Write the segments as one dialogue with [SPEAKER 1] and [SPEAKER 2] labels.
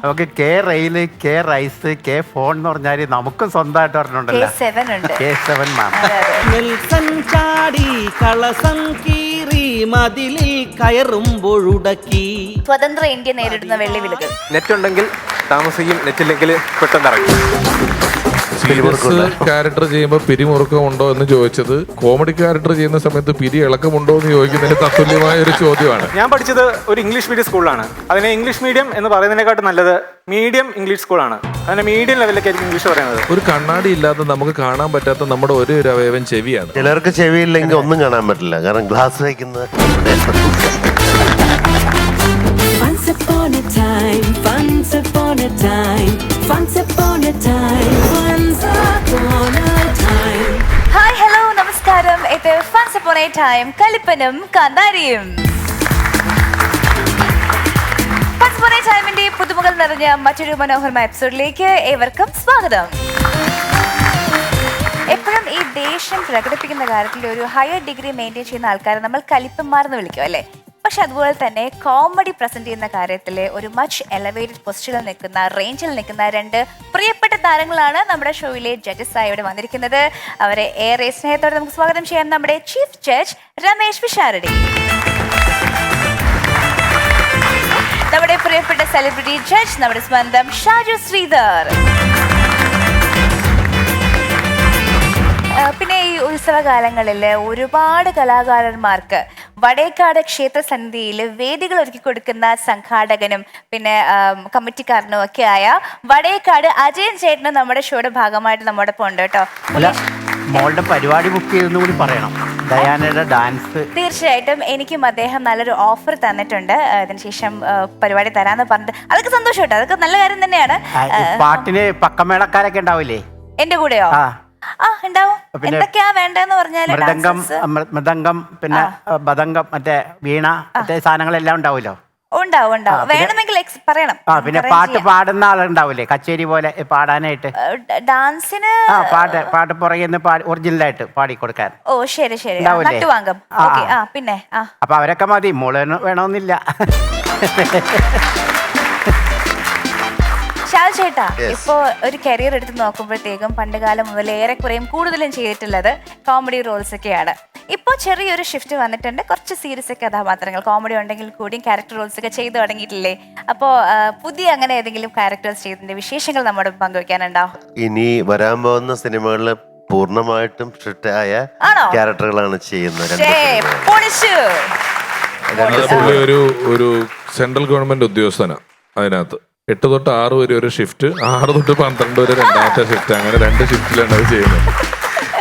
[SPEAKER 1] നമുക്ക് K rail, K rice, K phone എന്ന് പറഞ്ഞാല് നമുക്കും സ്വന്തമായിട്ട് പറഞ്ഞിട്ടുണ്ടല്ലോ. K7 മാം.
[SPEAKER 2] നെൽസൺ ചാടി കളസം കീറി മതിലിൽ കയറുമ്പോഴുടക്കി.
[SPEAKER 3] സ്വതന്ത്ര ഇന്ത്യ നേരിടുന്ന വെല്ലുവിളികൾ.
[SPEAKER 4] നെറ്റ് ഉണ്ടെങ്കിൽ താമസിക്കും, നെറ്റില്ലെങ്കിൽ പെട്ടെന്ന് ഇറങ്ങി.
[SPEAKER 5] സീരിയസ് ക്യാരക്ടർ ചെയ്യുമ്പോൾ പിരിമുറുക്കം ഉണ്ടോ എന്ന് ചോദിച്ചത് കോമഡി ക്യാരക്ടർ ചെയ്യുന്ന സമയത്ത് പിരി ഇളക്കമുണ്ടോ എന്ന് ചോദിക്കുന്നതിന് തത്തുല്യമായ ഒരു ചോദ്യമാണ്.
[SPEAKER 4] ഞാൻ പഠിച്ചത് ഒരു ഇംഗ്ലീഷ് മീഡിയം സ്കൂളിലാണ്. അതിനെ ഇംഗ്ലീഷ് മീഡിയം എന്ന് പറയുന്നതിനെക്കാട്ടും നല്ലത് മീഡിയം ഇംഗ്ലീഷ് സ്കൂളാണ്. അതിനെ മീഡിയം ലെവലിലേക്കായിരിക്കും ഇംഗ്ലീഷ് പറയുന്നത്.
[SPEAKER 5] ഒരു കണ്ണാടി ഇല്ലാതെ നമുക്ക് കാണാൻ പറ്റാത്ത നമ്മുടെ ഒരു അവയവൻ ചെവിയാണ്.
[SPEAKER 6] ചിലർക്ക് ചെവിയില്ലെങ്കിൽ ഒന്നും കാണാൻ പറ്റില്ല, കാരണം ഗ്ലാസ് വയ്ക്കുന്നത്.
[SPEAKER 7] Once upon a time, once upon a time, once upon a time, once upon a time.
[SPEAKER 3] Hi hello നമസ്കാരം. ഇത് ഫൺസ് അപ്പോൺ എ ടൈം കലിപ്പനും കാന്താരിയും. ഫൺസ് അപ്പോൺ എ ടൈമിന്റെ പുതുമകൾ നിറഞ്ഞ മറ്റൊരു മനോഹരമായ എപ്പിസോഡിലേക്ക് ഏവർക്കും സ്വാഗതം. എപ്പോഴും ഈ ദേഷ്യം പ്രകടിപ്പിക്കുന്ന കാര്യത്തിൽ ഒരു ഹയർ ഡിഗ്രി മെയിൻറ്റെയിൻ ചെയ്യുന്ന ആൾക്കാരെ നമ്മൾ കലിപ്പന്മാരെന്ന് വിളിക്കും അല്ലേ? പക്ഷെ അതുപോലെ തന്നെ കോമഡി പ്രസന്റ് ചെയ്യുന്ന കാര്യത്തിൽ ഒരു മച്ച് എലവേറ്റഡ് പൊസിഷനിൽ നിൽക്കുന്ന റേഞ്ചിൽ നിൽക്കുന്ന രണ്ട് പ്രിയപ്പെട്ട താരങ്ങളാണ് നമ്മുടെ ഷോയിലെ ജഡ്ജസ് ആയി ഇവിടെ വന്നിരിക്കുന്നത്. അവരെ ഏറെ സ്നേഹത്തോടെ നമുക്ക് സ്വാഗതം ചെയ്യാം. നമ്മുടെ ചീഫ് ജഡ്ജ് രമേശ് പിഷാരടി, നമ്മുടെ പ്രിയപ്പെട്ട സെലിബ്രിറ്റി ജഡ്ജ് നമ്മുടെ സ്വന്തം ഷാജു ശ്രീധർ, പിന്നെ ഈ ഉത്സവകാലങ്ങളിൽ ഒരുപാട് കലാകാരന്മാർക്ക് വടേക്കാട് ക്ഷേത്ര സന്നിധിയിൽ വേദികൾ ഒരുക്കി കൊടുക്കുന്ന സംഘാടകനും പിന്നെ കമ്മിറ്റിക്കാരനും ഒക്കെ ആയ വടേക്കാട് അജയൻ ചേട്ടനും നമ്മുടെ ഷോയുടെ ഭാഗമായിട്ട് നമ്മുടെ ഒപ്പം ഉണ്ട് കേട്ടോ.
[SPEAKER 1] മോളുടെ പരിപാടി ബുക്ക് ചെയ്തെന്ന് കൂടി പറയണം. ഡയാനയുടെ ഡാൻസ്
[SPEAKER 3] തീർച്ചയായിട്ടും എനിക്കും അദ്ദേഹം നല്ലൊരു ഓഫർ തന്നിട്ടുണ്ട്. അതിനുശേഷം പരിപാടി തരാന്ന് പറഞ്ഞിട്ട് അതൊക്കെ സന്തോഷം കേട്ടോ, അതൊക്കെ നല്ല കാര്യം തന്നെയാണ്.
[SPEAKER 1] പാട്ടിന് പക്കമേളക്കാരൊക്കെ ഉണ്ടാവില്ലേ
[SPEAKER 3] എന്റെ കൂടെയോ? ഉണ്ടാവും. എന്തൊക്കെയാ വേണ്ടെന്ന് പറഞ്ഞാല്
[SPEAKER 1] മൃദംഗം പിന്നെ ബദംഗം മറ്റേ വീണ മറ്റേ സാധനങ്ങളെല്ലാം ഉണ്ടാവുമല്ലോ.
[SPEAKER 3] ഉണ്ടാവും ഉണ്ടാവും. വേണമെങ്കിൽ പറയണം.
[SPEAKER 1] പിന്നെ പാട്ട് പാടുന്ന ആളുണ്ടാവില്ലേ കച്ചേരി പോലെ പാടാനായിട്ട്?
[SPEAKER 3] ഡാൻസിന്
[SPEAKER 1] പാട്ട് പുറകെ ഒറിജിനലായിട്ട് പാടി കൊടുക്കാൻ.
[SPEAKER 3] ഓ ശരി ശരി. നട്ടുവാങ്കം. പിന്നെ
[SPEAKER 1] അപ്പൊ അവരൊക്കെ മതി, മോള് വേണമെന്നില്ല.
[SPEAKER 3] ഷാജു ചേട്ടാ, ഇപ്പോ ഒരു കരിയർ എടുത്ത് നോക്കുമ്പോഴത്തേക്കും പണ്ട് കാലം മുതൽ ഏറെക്കുറെയും കൂടുതലും ചെയ്തിട്ടുള്ളത് കോമഡി റോൾസ് ഒക്കെയാണ്. ഇപ്പോൾ ചെറിയൊരു ഷിഫ്റ്റ് വന്നിട്ടുണ്ട്, കുറച്ച് സീരിയസ് കഥാപാത്രങ്ങൾ കോമഡി ഉണ്ടെങ്കിൽ കൂടിയും ക്യാരക്ടർ റോൾസ് ഒക്കെ ചെയ്തു തുടങ്ങിയിട്ടില്ലേ? അപ്പോൾ പുതിയ അങ്ങനെ ഏതെങ്കിലും ക്യാരക്ടേഴ്സ് ചെയ്തതിന്റെ വിശേഷങ്ങൾ നമ്മുടെ പങ്കുവെക്കാനുണ്ടോ?
[SPEAKER 6] ഇനി വരാൻ പോകുന്ന സിനിമകളിൽ പൂർണ്ണമായിട്ടും ആയ ക്യാരക്ടറുകളാണ് ചെയ്യുന്നത്.
[SPEAKER 5] ഒരു സെൻട്രൽ ഗവൺമെന്റ് ഉദ്യോഗസ്ഥനാണ്. അതിനകത്ത് 8 തൊട്ട് 6 വരെ ഒരു ഷിഫ്റ്റ്, 6 തൊട്ട് 12 വരെ രണ്ടാമത്തെ ഷിഫ്റ്റ്, അങ്ങനെ 2 ഷിഫ്റ്റിലാണ് അത് ചെയ്യുന്നത്.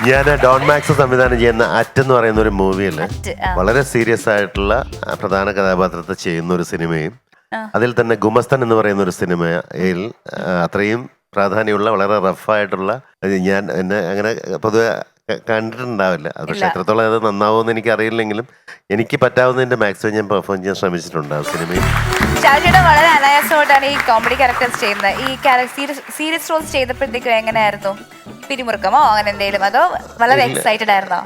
[SPEAKER 6] ഞാൻ ഡോൺ മാക്സ് സംവിധാനം ചെയ്യുന്ന അറ്റ് എന്ന് പറയുന്ന ഒരു മൂവിയിൽ വളരെ സീരിയസ് ആയിട്ടുള്ള പ്രധാന കഥാപാത്രത്തെ ചെയ്യുന്ന ഒരു സിനിമയും, അതിൽ തന്നെ ഗുമസ്തൻ എന്ന് പറയുന്ന ഒരു സിനിമയിൽ അത്രയും പ്രാധാന്യമുള്ള വളരെ റഫായിട്ടുള്ള, ഞാൻ എന്നെ അങ്ങനെ പൊതുവെ കണ്ടിട്ടുണ്ടാവില്ല. അത് പക്ഷെ എത്രത്തോളം അത് നന്നാവുമെന്ന് എനിക്ക് അറിയില്ലെങ്കിലും എനിക്ക് പറ്റാവുന്നതിന്റെ മാക്സിമം ഞാൻ പെർഫോം ചെയ്യാൻ ശ്രമിച്ചിട്ടുണ്ട് ആ സിനിമയിൽ.
[SPEAKER 3] ഷാജിയുടെ വളരെ അനായാസമായിട്ടാണ് ഈ കോമഡി ക്യാരക്ടേഴ്സ് ചെയ്യുന്നത്. ഈ സീരിയസ് റോൾസ് ചെയ്തപ്പോഴത്തേക്കും എങ്ങനെയായിരുന്നു? പിരിമുറുക്കമോ അങ്ങനെ എന്തെങ്കിലും, അതോ വളരെ എക്സൈറ്റഡ് ആയിരുന്നോ?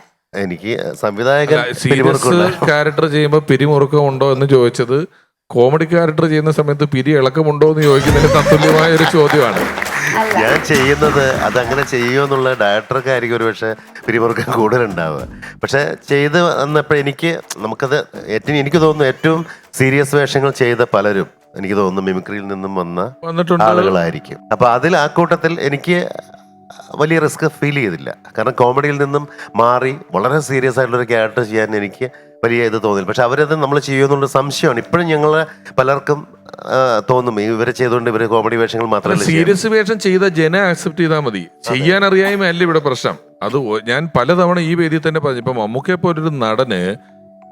[SPEAKER 6] എനിക്ക് സംവിധായകൻ
[SPEAKER 5] സീരിയസ് ക്യാരക്ടർ ചെയ്യുമ്പോൾ പിരിമുറുക്കം ഉണ്ടോ എന്ന് ചോദിച്ചത് കോമഡി ക്യാരക്ടർ ചെയ്യുന്ന സമയത്ത് പിരി ഇളക്കമുണ്ടോ എന്ന് ചോദിക്കുന്നതിന് തത്തുല്യമായ ഒരു ചോദ്യമാണ്.
[SPEAKER 6] ഞാൻ ചെയ്യുന്നത് അതങ്ങനെ ചെയ്യുമെന്നുള്ള ഡയറക്ടർക്കായിരിക്കും ഒരു പക്ഷെ പിരിമുറുക്കം കൂടുതലുണ്ടാവുക. പക്ഷെ ചെയ്ത് വന്നപ്പോൾ നമുക്കത് എനിക്ക് തോന്നുന്നു ഏറ്റവും സീരിയസ് വേഷങ്ങൾ ചെയ്ത പലരും എനിക്ക് തോന്നുന്നു മിമിക്രിയിൽ നിന്നും വന്ന ആളുകളായിരിക്കും. അപ്പൊ ആ കൂട്ടത്തിൽ എനിക്ക് വലിയ റിസ്ക് ഫീൽ ചെയ്തില്ല. കാരണം കോമഡിയിൽ നിന്നും മാറി വളരെ സീരിയസ് ആയിട്ടുള്ളൊരു ക്യാരക്ടർ ചെയ്യാൻ എനിക്ക് വലിയ ഇത് തോന്നില്ല. പക്ഷെ അവരത് നമ്മൾ ചെയ്യുമെന്നുള്ള സംശയമാണ് ഇപ്പോഴും ഞങ്ങൾ പലർക്കും തോന്നും. ഇവരെ ചെയ്തുകൊണ്ട് ഇവര് കോമഡി വേഷങ്ങൾ മാത്രമല്ല,
[SPEAKER 5] സീരിയസ് വേഷം ചെയ്ത ആക്സെപ്റ്റ് ചെയ്താൽ മതി. ചെയ്യാൻ അറിയായ്മയല്ല ഇവിടെ പ്രശ്നം. അത് ഞാൻ പലതവണ ഈ വേദിയിൽ തന്നെ പറഞ്ഞു. ഇപ്പൊ മമ്മൂക്കയെ പോലൊരു നടന്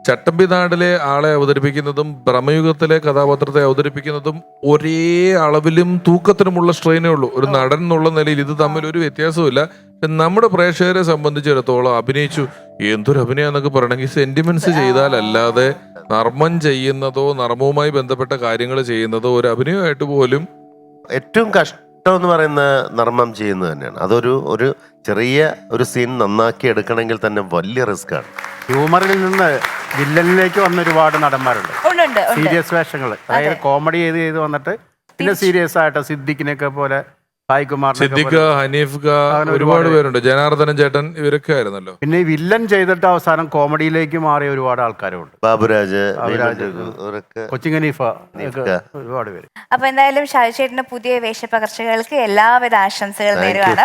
[SPEAKER 5] ചട്ടമ്പിനാടിലെ ആളെ അവതരിപ്പിക്കുന്നതും ബ്രഹ്മയുഗത്തിലെ കഥാപാത്രത്തെ അവതരിപ്പിക്കുന്നതും ഒരേ അളവിലും തൂക്കത്തിനുമുള്ള സ്ട്രെയിനേ ഉള്ളൂ. ഒരു നടൻ എന്നുള്ള നിലയിൽ ഇത് തമ്മിൽ ഒരു വ്യത്യാസമില്ല. നമ്മുടെ പ്രേക്ഷകരെ സംബന്ധിച്ചിടത്തോളം അഭിനയിച്ചു എന്തൊരു അഭിനയാന്നൊക്കെ പറയണമെങ്കിൽ സെന്റിമെന്റ്സ് ചെയ്താലല്ലാതെ നർമ്മം ചെയ്യുന്നതോ നർമ്മവുമായി ബന്ധപ്പെട്ട കാര്യങ്ങൾ ചെയ്യുന്നതോ ഒരു അഭിനയമായിട്ട് പോലും
[SPEAKER 6] ഏറ്റവും കഷ്ടം എന്ന് പറയുന്ന നർമ്മം ചെയ്യുന്നത് തന്നെയാണ്. ഒരു ചെറിയ ഒരു സീൻ നന്നാക്കി എടുക്കണമെങ്കിൽ തന്നെ വലിയ റിസ്ക് ആണ്.
[SPEAKER 1] ഹ്യൂമറിൽ നിന്ന് വില്ലനിലേക്ക് വന്ന ഒരുപാട് നടന്മാരുണ്ട്, സീരിയസ് വേഷങ്ങൾ. അതായത് കോമഡി ചെയ്ത് വന്നിട്ട് പിന്നെ സീരിയസ് ആയിട്ട് സിദ്ദിഖിനൊക്കെ പോലെ
[SPEAKER 5] സിദ്ദിഖ്, ഹനീഫ് ഖാ, ഒരുപാട് പേരുണ്ട്. ജനാർദ്ദനൻ ചേട്ടൻ ഇവരൊക്കെ ആയിരുന്നല്ലോ.
[SPEAKER 1] പിന്നെ ഈ വില്ലൻ ചെയ്തിട്ട് അവസാനം കോമഡിയിലേക്ക് മാറിയ ഒരുപാട് ആൾക്കാരുണ്ട്.
[SPEAKER 6] ബാബുരാജ്,
[SPEAKER 1] കൊച്ചിൻ ഹനീഫ, ഒരുപാട് പേര്.
[SPEAKER 3] അപ്പൊ എന്തായാലും ഷാജുചേട്ടന്റെ പുതിയ വേഷപകർച്ചകൾക്ക് എല്ലാവിധ ആശംസകൾ നേരുകയാണ്.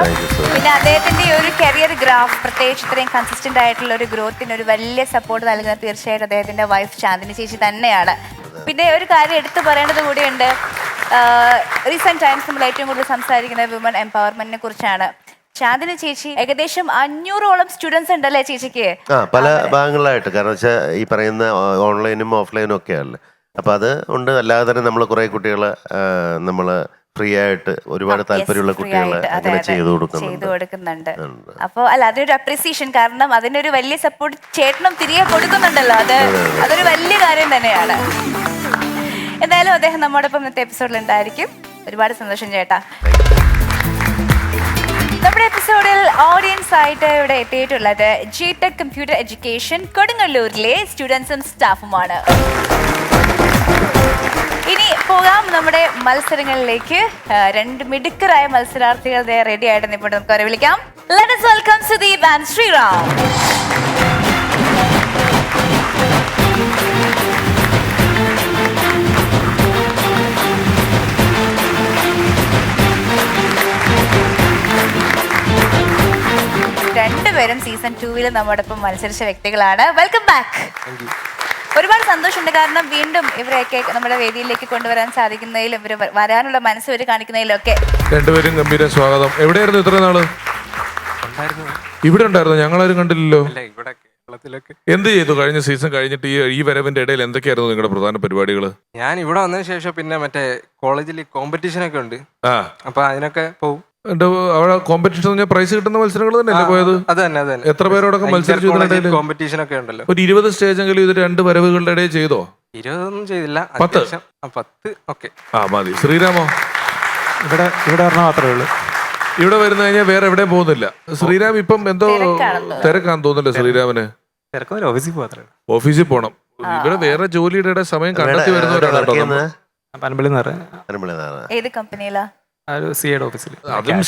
[SPEAKER 3] പിന്നെ അദ്ദേഹത്തിന്റെ ഈ ഒരു കരിയർ ഗ്രാഫ്, പ്രത്യേകിച്ച് ഇത്രയും കൺസിസ്റ്റന്റ് ആയിട്ടുള്ള ഒരു ഗ്രോത്തിന് ഒരു വലിയ സപ്പോർട്ട് നൽകുന്നത് തീർച്ചയായിട്ടും അദ്ദേഹത്തിന്റെ വൈഫ് ചാന്ദിനി ചേച്ചി തന്നെയാണ്. പിന്നെ ഒരു കാര്യം എടുത്തു പറയേണ്ടത് കൂടിയുണ്ട്. റീസെന്റ് ടൈംസ് നമ്മൾ ഏറ്റവും കൂടുതൽ സംസാരിക്കുന്നത് വിമൺ എംപവർമെന്റിനെ കുറിച്ചാണ്. ചാന്ദിനി ചേച്ചി ഏകദേശം 500ഓളം സ്റ്റുഡൻസ് ഉണ്ടല്ലേ ചേച്ചിക്ക്?
[SPEAKER 6] പല ഭാഗങ്ങളിലായിട്ട്. കാരണം വെച്ചാൽ ഈ പറയുന്ന ഓൺലൈനും ഓഫ്ലൈനും ഒക്കെയാണല്ലോ. അപ്പൊ അത് ഉണ്ട്. അല്ലാതെ തന്നെ നമ്മൾ കുറെ കുട്ടികളെ നമ്മൾ ഫ്രീ ആയിട്ട് ഒരുപാട് താല്പര്യമുള്ള കുട്ടികളെ അങ്ങനെ ചെയ്തു
[SPEAKER 3] കൊടുക്കുന്നുണ്ട്. അപ്പൊ അല്ല, അതൊരു അപ്രീസിയേഷൻ. കാരണം അതിനൊരു വലിയ സപ്പോർട്ട് ചേട്ടനും തിരികെ കൊടുക്കുന്നുണ്ടല്ലോ. അതൊരു വലിയ കാര്യം തന്നെയാണ്. എന്തായാലും അദ്ദേഹം നമ്മോടൊപ്പം ഇന്നത്തെ എപ്പിസോഡിൽ ഉണ്ടായിരിക്കും. ഒരുപാട് സന്തോഷം ചേട്ടാ. നമ്മുടെ എപ്പിസോഡിൽ ഓഡിയൻസ് ആയിട്ട് ഇവിടെ എത്തിയിട്ടുള്ളത് ജിടെക് കമ്പ്യൂട്ടർ എഡ്യൂക്കേഷൻ കൊടുങ്ങല്ലൂരിലെ സ്റ്റുഡൻസും സ്റ്റാഫുമാണ്. ഇനി പോകാം നമ്മുടെ മത്സരങ്ങളിലേക്ക്. 2 മിടുക്കരായ മത്സരാർത്ഥികൾ റെഡി ആയിട്ട് ഇപ്പോൾ നമുക്ക് അവരെ വിളിക്കാം. Let us welcome Sudeep and Sriram. രണ്ടുപേരും സീസൺ 2 നമ്മോടൊപ്പം മത്സരിച്ച വ്യക്തികളാണ്. Welcome back. ഒരുപാട് സന്തോഷമുണ്ട്. കാരണം വീണ്ടും ഇവരെയൊക്കെ നമ്മുടെ വേദിയിലേക്ക് കൊണ്ടുവരാൻ സാധിക്കുന്നതിലും ഇവർ വരാനുള്ള മനസ്സ് ഇവർ കാണിക്കുന്നതിലും ഒക്കെ
[SPEAKER 5] രണ്ടുപേരും ഗംഭീര സ്വാഗതം. എവിടെയായിരുന്നു ഇത്ര നാള്? ഇവിടെ ഉണ്ടായിരുന്നു, ഞങ്ങളാരും കണ്ടില്ലല്ലോ. എന്ത് ചെയ്തു കഴിഞ്ഞ സീസൺ കഴിഞ്ഞിട്ട്? ഈ വരവിന്റെ ഇടയിൽ എന്തൊക്കെയായിരുന്നു നിങ്ങളുടെ പ്രധാന പരിപാടികൾ?
[SPEAKER 8] ഞാൻ ഇവിടെ വന്നതിന് ശേഷം പിന്നെ മറ്റേ കോളേജിൽ കോമ്പറ്റീഷൻ ഒക്കെ ഉണ്ട്. അപ്പൊ അതിനൊക്കെ പോകും.
[SPEAKER 5] അവിടെ കോമ്പറ്റീഷൻ പ്രൈസ് കിട്ടുന്ന മത്സരങ്ങൾ തന്നെയല്ലേ പോയത്?
[SPEAKER 8] അത് തന്നെ.
[SPEAKER 5] എത്ര പേരോടൊക്കെ മത്സരിച്ചു?
[SPEAKER 8] കോമ്പറ്റീഷൻ ഒക്കെ ഉണ്ടല്ലോ.
[SPEAKER 5] ഒരു 20 സ്റ്റേജെങ്കിലും ഇത് 2 വരവുകളുടെ ഇടയിൽ ചെയ്തോ?
[SPEAKER 8] 20 ചെയ്തില്ല. 10 ഓക്കെ.
[SPEAKER 5] മതി. ശ്രീരാമോ?
[SPEAKER 4] ഇവിടെ മാത്രമേ ഉള്ളൂ.
[SPEAKER 5] ഇവിടെ വരുന്ന കഴിഞ്ഞാൽ വേറെ എവിടെയും പോകുന്നില്ല. ശ്രീരാം ഇപ്പം എന്തോ തിരക്കാന്ന് തോന്നുന്നില്ല ശ്രീരാമന്. ഓഫീസിൽ പോണം. ഇവിടെ വേറെ ജോലിയുടെ സമയം കണ്ടെത്തി വരുന്നവരാണ്.
[SPEAKER 3] ഏത് കമ്പനിയിലാ?
[SPEAKER 5] അതും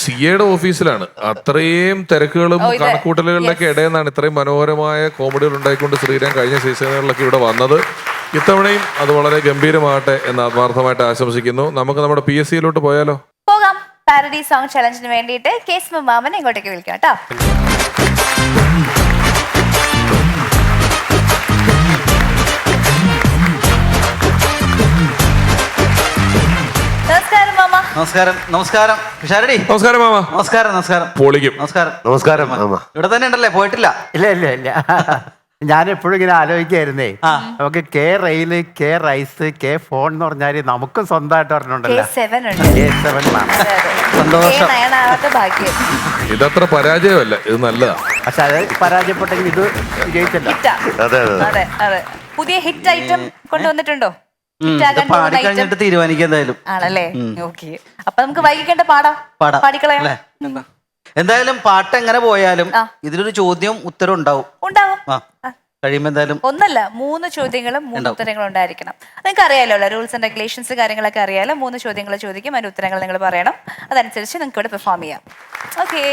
[SPEAKER 5] സിയുടെ ഓഫീസിലാണ്. അത്രയും തിരക്കുകളും കണക്കൂട്ടലുകളിലൊക്കെ ഇടയെന്നാണ് ഇത്രയും മനോഹരമായ കോമഡികൾ ഉണ്ടായിക്കൊണ്ട് ശ്രീരാം കഴിഞ്ഞ സീസണുകളിലൊക്കെ ഇവിടെ വന്നത്. ഇത്തവണയും അത് വളരെ ഗംഭീരമാകട്ടെ എന്ന് ആത്മാർത്ഥമായിട്ട് ആശംസിക്കുന്നു. നമുക്ക് നമ്മുടെ PSCയിലോട്ട് പോയാലോ?
[SPEAKER 3] പോകാം. പാരഡി സോങ് ചലഞ്ചിന് വേണ്ടിയിട്ട് കേസ് മാമനെ ഇങ്ങോട്ടേക്ക് വിളിക്കാം കേട്ടോ. നമസ്കാരം മാമ.
[SPEAKER 2] നമസ്കാരം പിഷാരടി.
[SPEAKER 5] നമസ്കാരം മാമ.
[SPEAKER 2] നമസ്കാരം.
[SPEAKER 5] പൊളിക്കും.
[SPEAKER 6] നമസ്കാരം.
[SPEAKER 2] ഇവിടെ തന്നെ ഉണ്ടല്ലേ, പോയിട്ടില്ല?
[SPEAKER 1] ഇല്ല. ഞാൻ എപ്പോഴും ഇങ്ങനെ ആലോചിക്കായിരുന്നേ, നമുക്ക് K rail, K rice, K phone എന്ന് പറഞ്ഞാല് നമുക്കും സ്വന്തമായിട്ട് പറഞ്ഞുണ്ടല്ലോ. K7
[SPEAKER 2] സന്തോഷം.
[SPEAKER 3] ഭാഗ്യം.
[SPEAKER 5] ഇതത്ര പരാജയമല്ല, ഇത് നല്ലതാ.
[SPEAKER 1] പക്ഷെ അത് പരാജയപ്പെട്ടെങ്കിൽ ഇത് വിജയിച്ചല്ലോ.
[SPEAKER 3] അതെ. പുതിയ ഹിറ്റ് ഐറ്റം കൊണ്ടുവന്നിട്ടുണ്ടോ?
[SPEAKER 2] പാടി കഴിഞ്ഞിട്ട് തീരുമാനിക്കാം എന്തായാലും.
[SPEAKER 3] ആണല്ലേ? ഓക്കെ. അപ്പൊ നമുക്ക് വൈകിക്കേണ്ട പാടിക്കളയാം.
[SPEAKER 2] എന്തായാലും പാട്ട് എങ്ങനെ പോയാലും ഇതിലൊരു ചോദ്യം ഉത്തരം ഉണ്ടാവും. കഴിയുമ്പോ എന്തായാലും
[SPEAKER 3] ഒന്നല്ല 3 ചോദ്യങ്ങളും 3 ഉത്തരങ്ങളും ഉണ്ടായിരിക്കണം. നിങ്ങൾക്ക് അറിയാലോ റൂൾസ് ആൻഡ് റെഗുലേഷൻസ് കാര്യങ്ങളൊക്കെ അറിയാലോ. 3 ചോദ്യങ്ങൾ ചോദിക്കും, അതിന്റെ ഉത്തരങ്ങൾ നിങ്ങൾ പറയണം. അതനുസരിച്ച് നിങ്ങൾക്ക് ഇവിടെ പെർഫോം ചെയ്യാം. ഓക്കെ.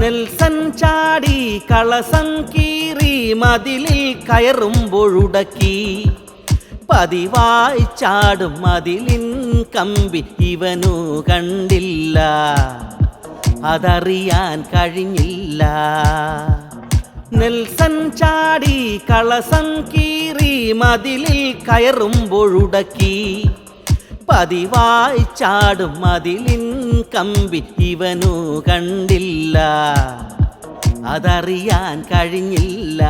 [SPEAKER 2] നെൽസൺ ചാടി കളസം കീറി മതിലിൽ കയറുമ്പോഴുടക്കി, പതിവായി ചാടും മതിലിൻ കമ്പി ഇവനു കണ്ടില്ല, അതറിയാൻ കഴിഞ്ഞില്ല. നെൽസൺ ചാടി കളസം കീറി മതിലിൽ കയറുമ്പോഴുടക്കി, പതിവായി ചാടും മതിലിൻ കമ്പി ഇവനു കണ്ടില്ല, അതറിയാൻ കഴിഞ്ഞില്ല.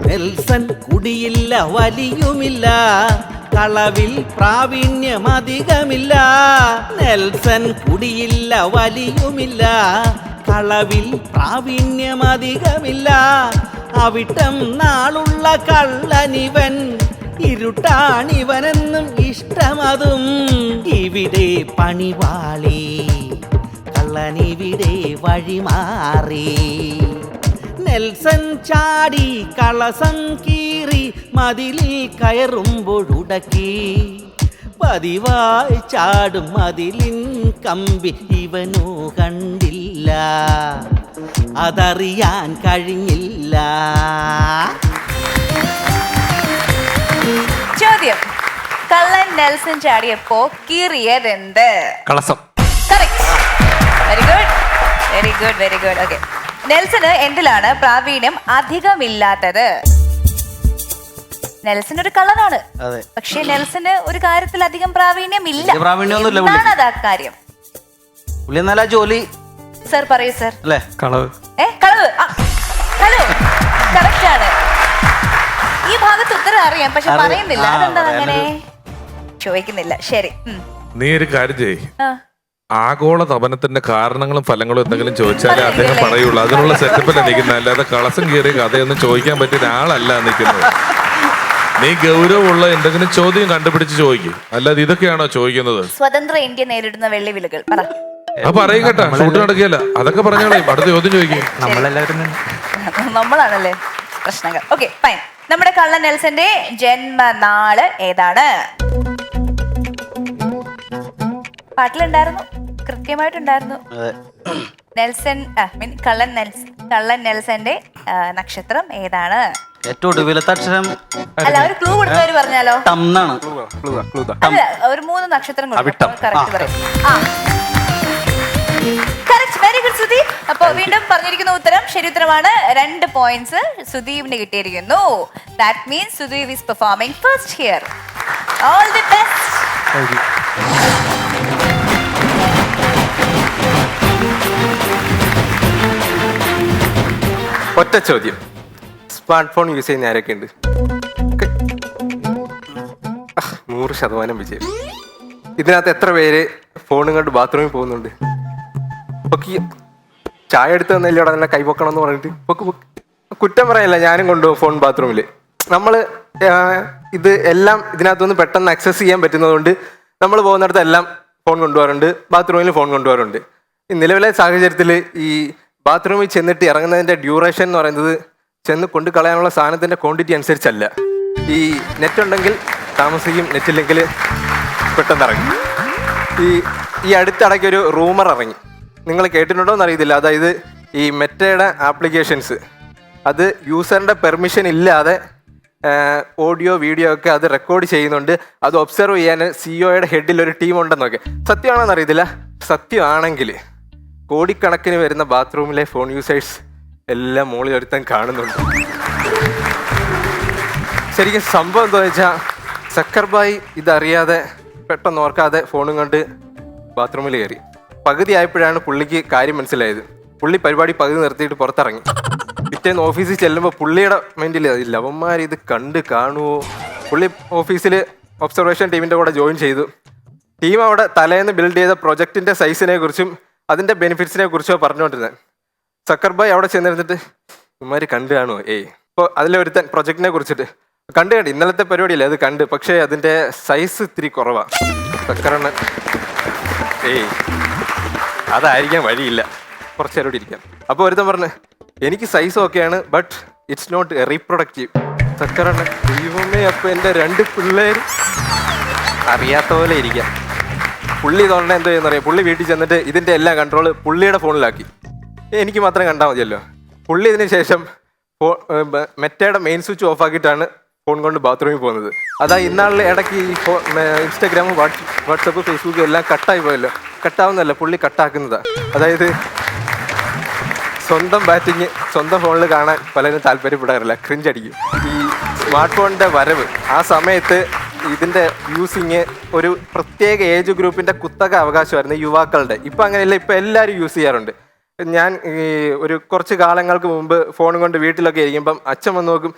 [SPEAKER 2] നെൽസൺ
[SPEAKER 9] നെൽസൺ കുടിയില്ല വലിയുമില്ല, കളവിൽ പ്രാവീണ്യമധികമില്ല. നെൽസൺ കുടിയില്ല വലിയുമില്ല, കളവിൽ പ്രാവീണ്യമധികമില്ല. അവിട്ടം നാളുള്ള കള്ളനിവൻ, ഇരുട്ടാണിവനെന്നും ഇഷ്ടമതും. ഇവിടെ പണിവാളി, കള്ളനിവിടെ വഴിമാറി. നെൽസൺ ചാടി കളസം കീറി, മതിലിൽ കയറുമ്പോഴുടക്കി. പതിവായി ചാടും മതിലിൻ കമ്പി ഇവനു കണ്ടില്ല, അതറിയാൻ കഴിഞ്ഞില്ല.
[SPEAKER 3] ചോദ്യം: കള്ളൻ നെൽസൺ ചാടിയപ്പോ കീറിയതെന്ത്?
[SPEAKER 8] കളസം.
[SPEAKER 3] Very good, very good, very good. Okay, നെൽസന് എന്തിലാണ് പ്രാവീണ്യം അധികമില്ലാത്തത്? നെൽസൺ ഒരു കള്ളനാണ്,
[SPEAKER 2] അതെ.
[SPEAKER 3] പക്ഷെ നെൽസന് ഒരു കാര്യത്തിൽ അധികം പ്രാവീണ്യം ഇല്ല.
[SPEAKER 2] പ്രാവീണ്യമൊന്നുമില്ല
[SPEAKER 3] എന്താണ് അത് ആ കാര്യം?
[SPEAKER 2] പുള്ളി എന്നാലും ആ ജോലി
[SPEAKER 3] സർ പറയൂ സർ.
[SPEAKER 2] അല്ലേ?
[SPEAKER 8] കളവ്.
[SPEAKER 3] കളവ്. കളവ് കറക്റ്റ് ആണ്. ഈ ഭാഗത്ത് ഉത്തരം അറിയാം, പക്ഷെ പറയുന്നില്ല. അതെന്താ അങ്ങനെ ചോദിക്കുന്നില്ല? ശരി.
[SPEAKER 5] നീ ഒരു കാര്യം ചെയ്യ്,
[SPEAKER 3] ആ.
[SPEAKER 5] ആഗോള തപനത്തിന്റെ കാരണങ്ങളും ഫലങ്ങളും എന്തെങ്കിലും ചോദിച്ചാലേ അദ്ദേഹം പറയുള്ളൂ. അതിനുള്ള സെറ്റപ്പിലാണ് നിൽക്കുന്നത്, അല്ലാതെ കളസം കയറിയ കഥയൊന്നും ചോദിക്കാൻ പറ്റിയ ഒരാളല്ല നിൽക്കുന്നത്. നീ ഗൗരവമുള്ള എന്തെങ്കിലും ചോദ്യം കണ്ടുപിടിച്ച് ചോദിക്കും, അല്ലാതെ ഇതൊക്കെയാണോ ചോദിക്കുന്നത്?
[SPEAKER 3] സ്വതന്ത്ര ഇന്ത്യ നേരിടുന്ന വെല്ലുവിളികൾ പറ.
[SPEAKER 5] പറയും കേട്ടാ, ഷൂട്ട് നടക്കുകയല്ല, അതൊക്കെ പറഞ്ഞോളേ. അടുത്ത ചോദ്യം ചോദിക്കും.
[SPEAKER 3] നമ്മളാണല്ലേ പ്രശ്നങ്ങൾ. Okay, fine. നമ്മുടെ കള്ളൻ നെൽസന്റെ ജന്മനാള് ഏതാണ്? പാട്ടിലുണ്ടായിരുന്നു, കൃത്യമായിട്ടുണ്ടായിരുന്നു. നെൽസൺ കള്ളൻ നെൽസന്റെ നക്ഷത്രം ഏതാണ്?
[SPEAKER 2] ഏറ്റവും ഒടുവിലത്തെ അക്ഷരം
[SPEAKER 3] അല്ല, ഒരു ക്ലൂ കൊടുത്തവര് പറഞ്ഞാലോ?
[SPEAKER 2] ടംന്നാണ്.
[SPEAKER 3] അല്ല, ഒരു 3 നക്ഷത്രം കറക്റ്റ് പറയും. Correct, very good Sudhi. അപ്പൊ വീണ്ടും പറഞ്ഞിരിക്കുന്ന ഉത്തരം ശരി ഉത്തരമാണ്. 2 പോയിന്റ്സ് സുധീവിന് കിട്ടിയിരിക്കുന്നു. That means Sudheev is performing first here. All the best.
[SPEAKER 8] ഒറ്റ ചോദ്യം: സ്മാർട്ട് ഫോൺ യൂസ് ചെയ്യുന്ന ആരൊക്കെ ഉണ്ട്? 100% വിജയം. ഇതിനകത്ത് എത്ര പേര് ഫോണും കൊണ്ട് ബാത്റൂമിൽ പോകുന്നുണ്ട്? ചായ എടുത്ത് തന്നില്ല, അവിടെ തന്നെ കൈപൊക്കണം എന്ന് പറഞ്ഞിട്ട് കുറ്റം പറയല്ല, ഞാനും കൊണ്ടുപോകും ഫോൺ ബാത്റൂമിൽ. നമ്മൾ ഇത് എല്ലാം ഇതിനകത്തൊന്ന് പെട്ടെന്ന് ആക്സസ് ചെയ്യാൻ പറ്റുന്നതുകൊണ്ട് നമ്മൾ പോകുന്നിടത്ത് എല്ലാം ഫോൺ കൊണ്ടുപോകാറുണ്ട്, ബാത്റൂമിൽ ഫോൺ കൊണ്ടുപോകാറുണ്ട്. ഈ നിലവിലെ സാഹചര്യത്തിൽ ഈ ബാത്റൂമിൽ ചെന്നിട്ട് ഇറങ്ങുന്നതിൻ്റെ ഡ്യൂറേഷൻ എന്ന് പറയുന്നത് ചെന്ന് കൊണ്ട് കളയാനുള്ള സാധനത്തിൻ്റെ ക്വാണ്ടിറ്റി അനുസരിച്ചല്ല. ഈ നെറ്റ് ഉണ്ടെങ്കിൽ താമസിക്കും, നെറ്റില്ലെങ്കിൽ പെട്ടെന്ന് ഇറങ്ങി. ഈ അടുത്തിടയ്ക്ക് ഒരു റൂമർ ഇറങ്ങി, നിങ്ങൾ കേട്ടിട്ടുണ്ടോ എന്നറിയത്തില്ല. അതായത് ഈ മെറ്റയുടെ ആപ്ലിക്കേഷൻസ് അത് യൂസറിൻ്റെ പെർമിഷൻ ഇല്ലാതെ ഓഡിയോ വീഡിയോ ഒക്കെ അത് റെക്കോർഡ് ചെയ്യുന്നുണ്ട്. അത് ഒബ്സർവ് ചെയ്യാൻ സിഇഒയുടെ ഹെഡിൽ ഒരു ടീം ഉണ്ടെന്നൊക്കെ. സത്യമാണോന്ന് അറിയത്തില്ല. സത്യമാണെങ്കിൽ കോടിക്കണക്കിന് വരുന്ന ബാത്റൂമിലെ ഫോൺ യൂസേഴ്സ് എല്ലാം മുകളിൽ ഒരുത്തൻ കാണുന്നുണ്ട്. ശരിക്കും സംഭവം എന്താണെന്ന് വെച്ചാൽ സക്കർബായി ഇതറിയാതെ പെട്ടെന്ന് ഓർക്കാതെ ഫോണും കൊണ്ട് ബാത്റൂമിൽ കയറി. പകുതി ആയപ്പോഴാണ് പുള്ളിക്ക് കാര്യം മനസ്സിലായത്. പുള്ളി പരിപാടി പകുതി നിർത്തിയിട്ട് പുറത്തിറങ്ങി. പിറ്റേന്ന് ഓഫീസിൽ ചെല്ലുമ്പോൾ പുള്ളിയുടെ മൈൻഡിൽ ലവന്മാർ ഇത് കാണുമോ. പുള്ളി ഓഫീസിൽ ഒബ്സർവേഷൻ ടീമിൻ്റെ കൂടെ ജോയിൻ ചെയ്തു. ടീം അവിടെ തലേന്ന് ബിൽഡ് ചെയ്ത പ്രൊജക്റ്റിൻ്റെ സൈസിനെ കുറിച്ചും അതിൻ്റെ ബെനിഫിറ്റ്സിനെ കുറിച്ചോ പറഞ്ഞുകൊണ്ടിരുന്നത്. സക്കർബായ് അവിടെ ചെന്നിരുന്നിട്ട് ഇവന്മാർ കാണുമോ? ഇപ്പോൾ അതിലൊരുത്തൻ പ്രൊജക്റ്റിനെ കുറിച്ചിട്ട് കണ്ടു ഇന്നലത്തെ പരിപാടിയില്ലേ അത് കണ്ട്, പക്ഷേ അതിൻ്റെ സൈസ് ഇത്തിരി കുറവാണ്. സക്കറണ്ണൻ അതായിരിക്കാൻ വഴിയില്ല, കുറച്ച് നേരം ഇരിക്കാം. അപ്പോൾ ഒരുത്തൻ പറഞ്ഞു എനിക്ക് സൈസ് ഓക്കെയാണ്, ബട്ട് ഇറ്റ്സ് നോട്ട് റീപ്രൊഡക്റ്റീവ്. സക്കറണ്ണൻ ദൈവമേ, അപ്പോൾ എൻ്റെ 2 പിള്ളേർ അറിയാത്ത പോലെ ഇരിക്കാം. പുള്ളി തോന്നണ എന്തോ ചെയ്യുന്നറിയാം. പുള്ളി വീട്ടിൽ ചെന്നിട്ട് ഇതിൻ്റെ എല്ലാ കൺട്രോൾ പുള്ളിയുടെ ഫോണിലാക്കി. എനിക്ക് മാത്രം കണ്ടാൽ മതിയല്ലോ. പുള്ളി ഇതിന് ശേഷം മെറ്റയുടെ മെയിൻ സ്വിച്ച് ഓഫ് ആക്കിയിട്ടാണ് ഫോൺ കൊണ്ട് ബാത്റൂമിൽ പോകുന്നത്. അതാ ഇന്നാളിൽ ഇടയ്ക്ക് ഈ ഇൻസ്റ്റാഗ്രാമും വാട്സപ്പ് ഫേസ്ബുക്കും എല്ലാം കട്ടായി പോയല്ലോ. കട്ടാവുന്നതല്ല, പുള്ളി കട്ടാക്കുന്നതാ. അതായത് സ്വന്തം ബാറ്റിങ് സ്വന്തം ഫോണിൽ കാണാൻ പലരും താല്പര്യപ്പെടാറില്ല, ക്രിഞ്ചടിക്കും. ഈ സ്മാർട്ട് ഫോണിൻ്റെ വരവ് ആ സമയത്ത് ഇതിൻ്റെ യൂസിങ് ഒരു പ്രത്യേക ഏജ് ഗ്രൂപ്പിൻ്റെ കുത്തക അവകാശമായിരുന്നു, യുവാക്കളുടെ. ഇപ്പം അങ്ങനെയല്ല, ഇപ്പം എല്ലാവരും യൂസ് ചെയ്യാറുണ്ട്. ഞാൻ ഈ കുറച്ച് കാലങ്ങൾക്ക് മുമ്പ് ഫോൺ കൊണ്ട് വീട്ടിലൊക്കെ ഇരിക്കുമ്പം അച്ഛൻ വന്ന് നോക്കും,